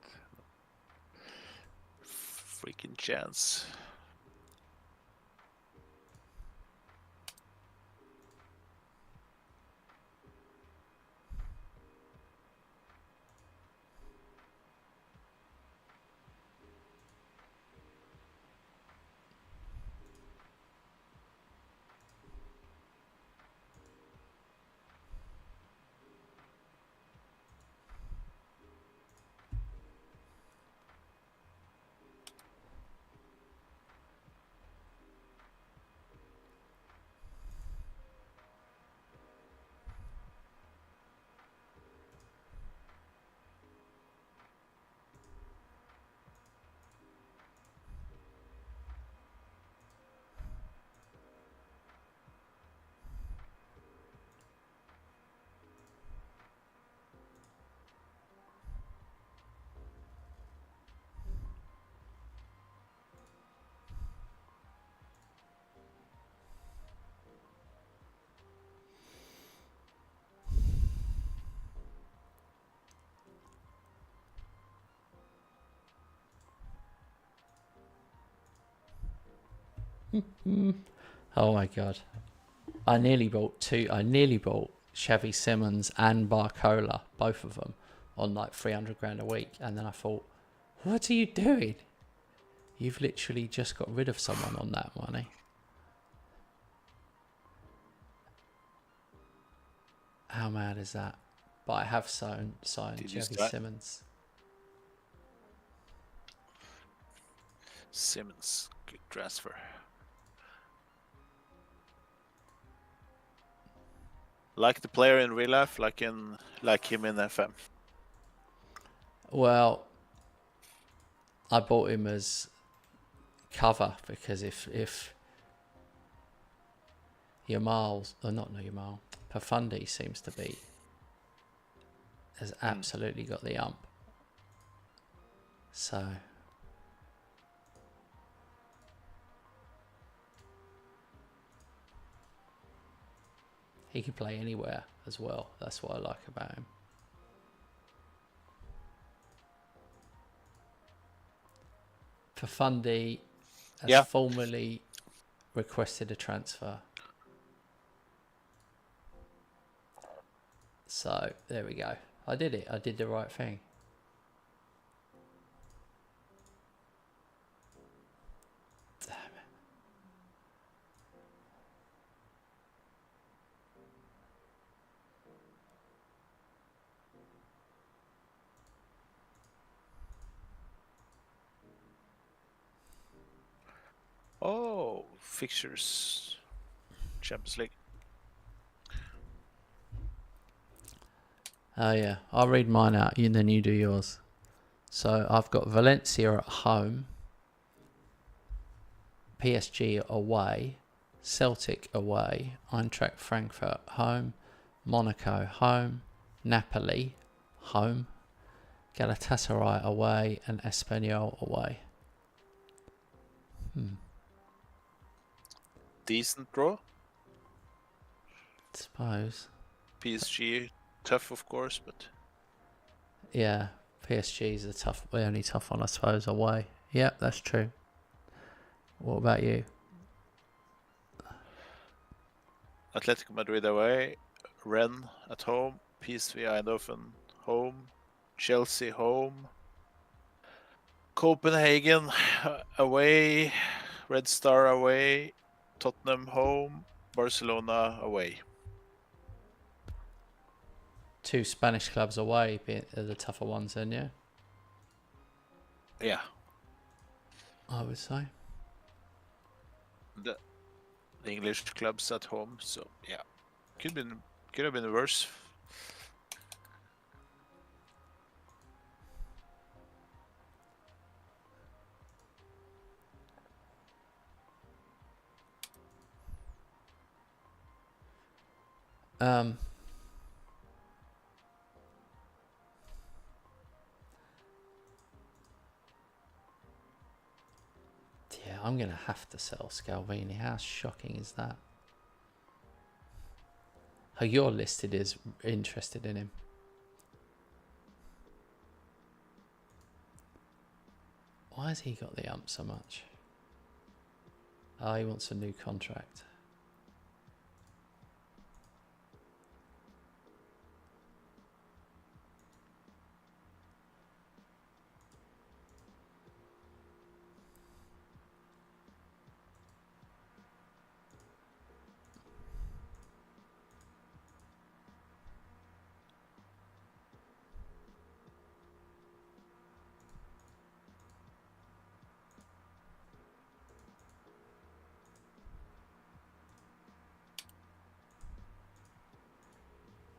Freaking chance. Oh my god. I nearly bought Xavi Simons and Barcola, both of them, on like 300 grand a week. And then I thought, what are you doing? You've literally just got rid of someone on that money. How mad is that? But I have signed Xavi Simons. Simmons, good transfer. Like the player in real life, like him in FM. Well, I bought him as cover because if Yamal's, or not Yamal, Pafundi seems to be, has absolutely got the ump. So he can play anywhere as well. That's what I like about him. Pafundi has formally requested a transfer. So there we go. I did it. I did the right thing. Damn it. Oh, fixtures. Champions League. Oh yeah, I'll read mine out, and then you do yours. So I've got Valencia at home, PSG away, Celtic away, Eintracht Frankfurt home, Monaco home, Napoli home, Galatasaray away, and Espanyol away. Decent draw. Suppose. PSG, tough of course, but Yeah, PSG's the only tough one, I suppose, away. Yeah, that's true. What about you? Atletico Madrid away, Rennes at home, PSV Eindhoven home, Chelsea home, Copenhagen away, Red Star away, Tottenham home, Barcelona away. 2 Spanish clubs away being the tougher ones then, yeah? Yeah. I would say. The English clubs at home, so yeah. Could have been worse. I'm going to have to sell Scalvini. How shocking is that? Oh, you're listed as interested in him. Why has he got the ump so much? Oh, he wants a new contract.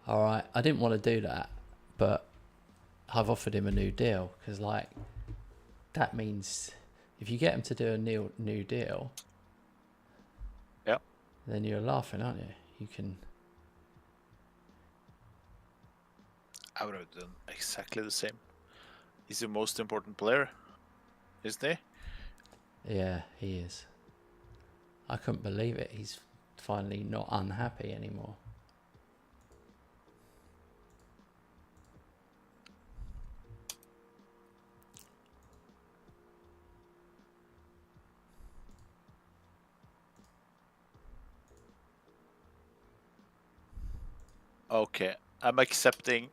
All right, I didn't want to do that, but I've offered him a new deal because, like, that means if you get him to do a new deal, Yeah. then you're laughing, aren't you? You can. I would have done exactly the same. He's the most important player, isn't he? Yeah, he is. I couldn't believe it. He's finally not unhappy anymore. Okay, I'm accepting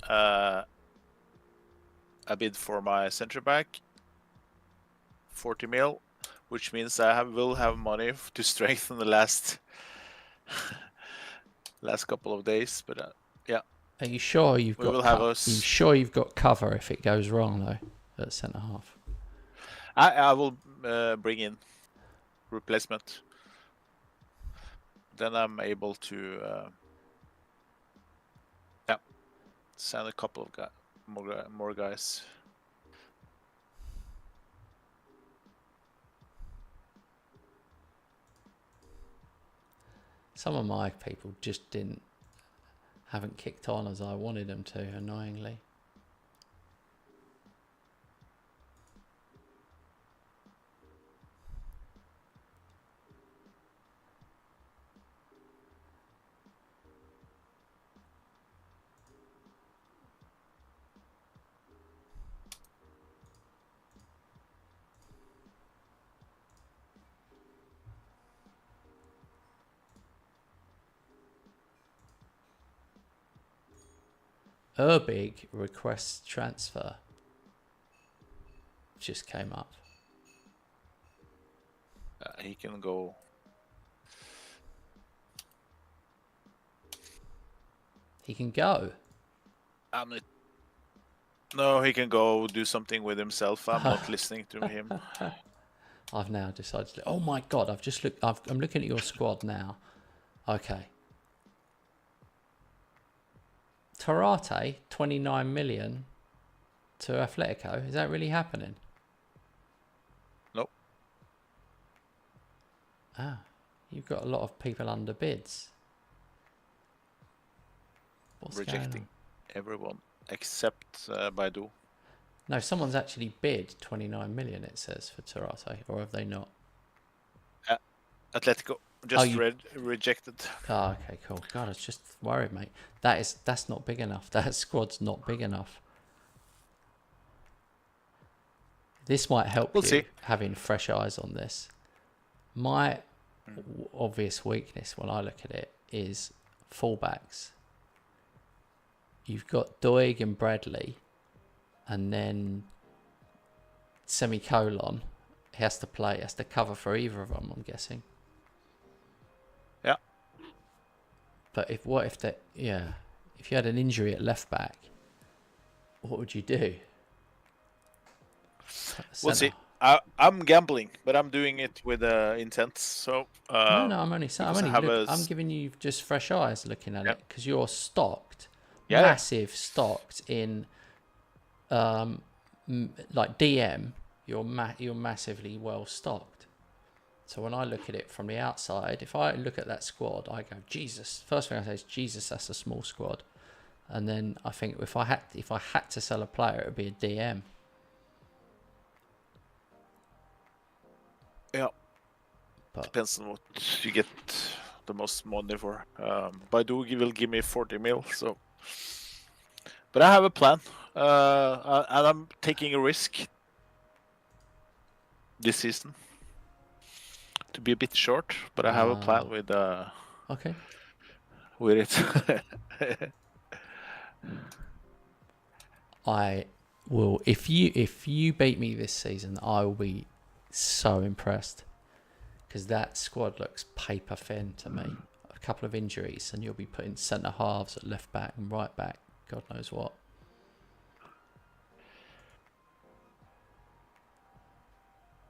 a bid for my centre back, 40 mil, which means I will have money to strengthen the last couple of days. But yeah, Are you sure you've we got? will have Are us. you sure you've got cover if it goes wrong though at centre half? I will bring in replacement. Then I'm able to send a couple of more guys. Some of my people just haven't kicked on as I wanted them to, annoyingly. Urbig requests transfer. Just came up. He can go. He can go. No, he can go do something with himself. I'm not listening to him. I've now decided to. Oh my god! I've just looked. I'm looking at your squad now. Okay. Tarate, 29 million to Atletico. Is that really happening? Nope. Ah, you've got a lot of people under bids. What's Rejecting everyone except Baidu. No, someone's actually bid 29 million, it says, for Tarate, or have they not? Atletico just rejected. Oh, okay, cool. God, I was just worried, mate. That's not big enough. That squad's not big enough. This might help We'll you see. having fresh eyes on this. My obvious weakness when I look at it is fullbacks. You've got Doig and Bradley, and then semicolon. He has to cover for either of them, I'm guessing. Yeah. But if you had an injury at left back, what would you do? We'll see. I'm gambling, but I'm doing it with intent. So no, I'm giving you just fresh eyes looking at it because you're stocked, massive stocked in, like DM. You're massively well stocked. So when I look at it from the outside, if I look at that squad, I go, Jesus. First thing I say is, Jesus, that's a small squad. And then I think if I had to sell a player, it would be a DM. Yeah, But depends on what you get the most money for. Baidu will give me 40 mil, so. But I have a plan, and I'm taking a risk this season to be a bit short. But I have a plan okay. with it. I will if you beat me this season, I will be so impressed, because that squad looks paper thin to me. A couple of injuries and you'll be putting centre halves at left back and right back, God knows what.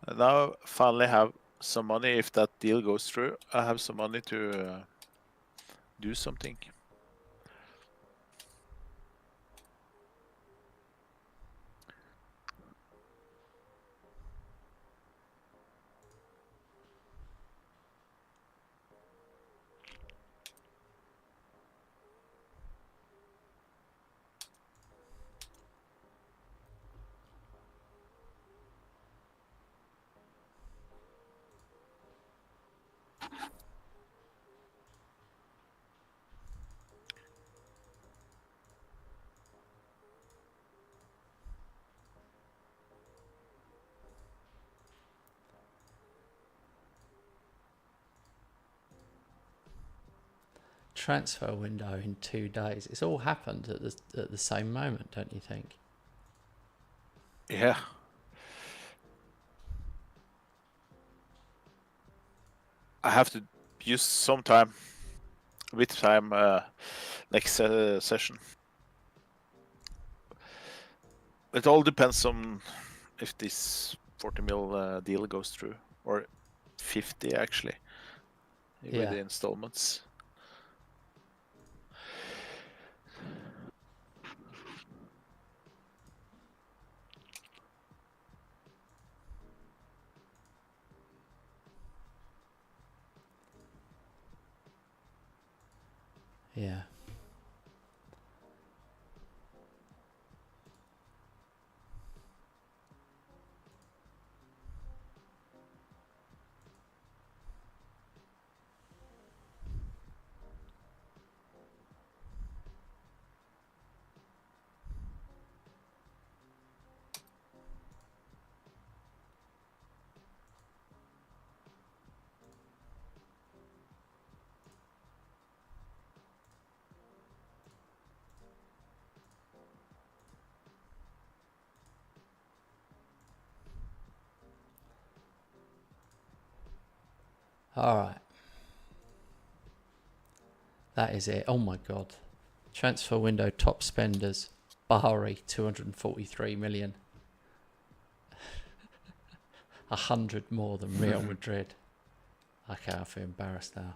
And now finally have some money. If that deal goes through, I have some money to do something. Transfer window in 2 days. It's all happened at the same moment, don't you think? Yeah. I have to use some time, with time, next session. It all depends on if this 40 mil deal goes through, or 50 actually, with the installments. Yeah. All right. That is it. Oh my God. Transfer window top spenders. Bahari, 243 million. 100 more than Real Madrid. Okay, I feel embarrassed now.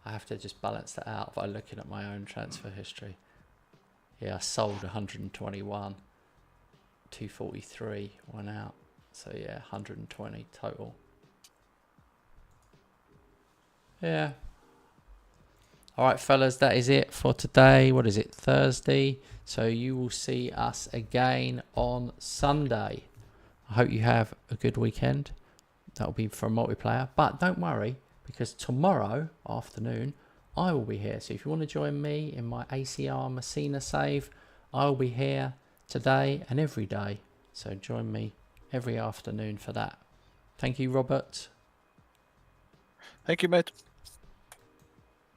I have to just balance that out by looking at my own transfer history. Yeah, I sold 121. 243 went out. So yeah, 120 total. Yeah. All right, fellas, that is it for today. What is it? Thursday. So you will see us again on Sunday. I hope you have a good weekend. That'll be for multiplayer. But don't worry, because tomorrow afternoon, I will be here. So if you want to join me in my ACR Messina save, I will be here today and every day. So join me every afternoon for that. Thank you, Robert. Thank you, mate.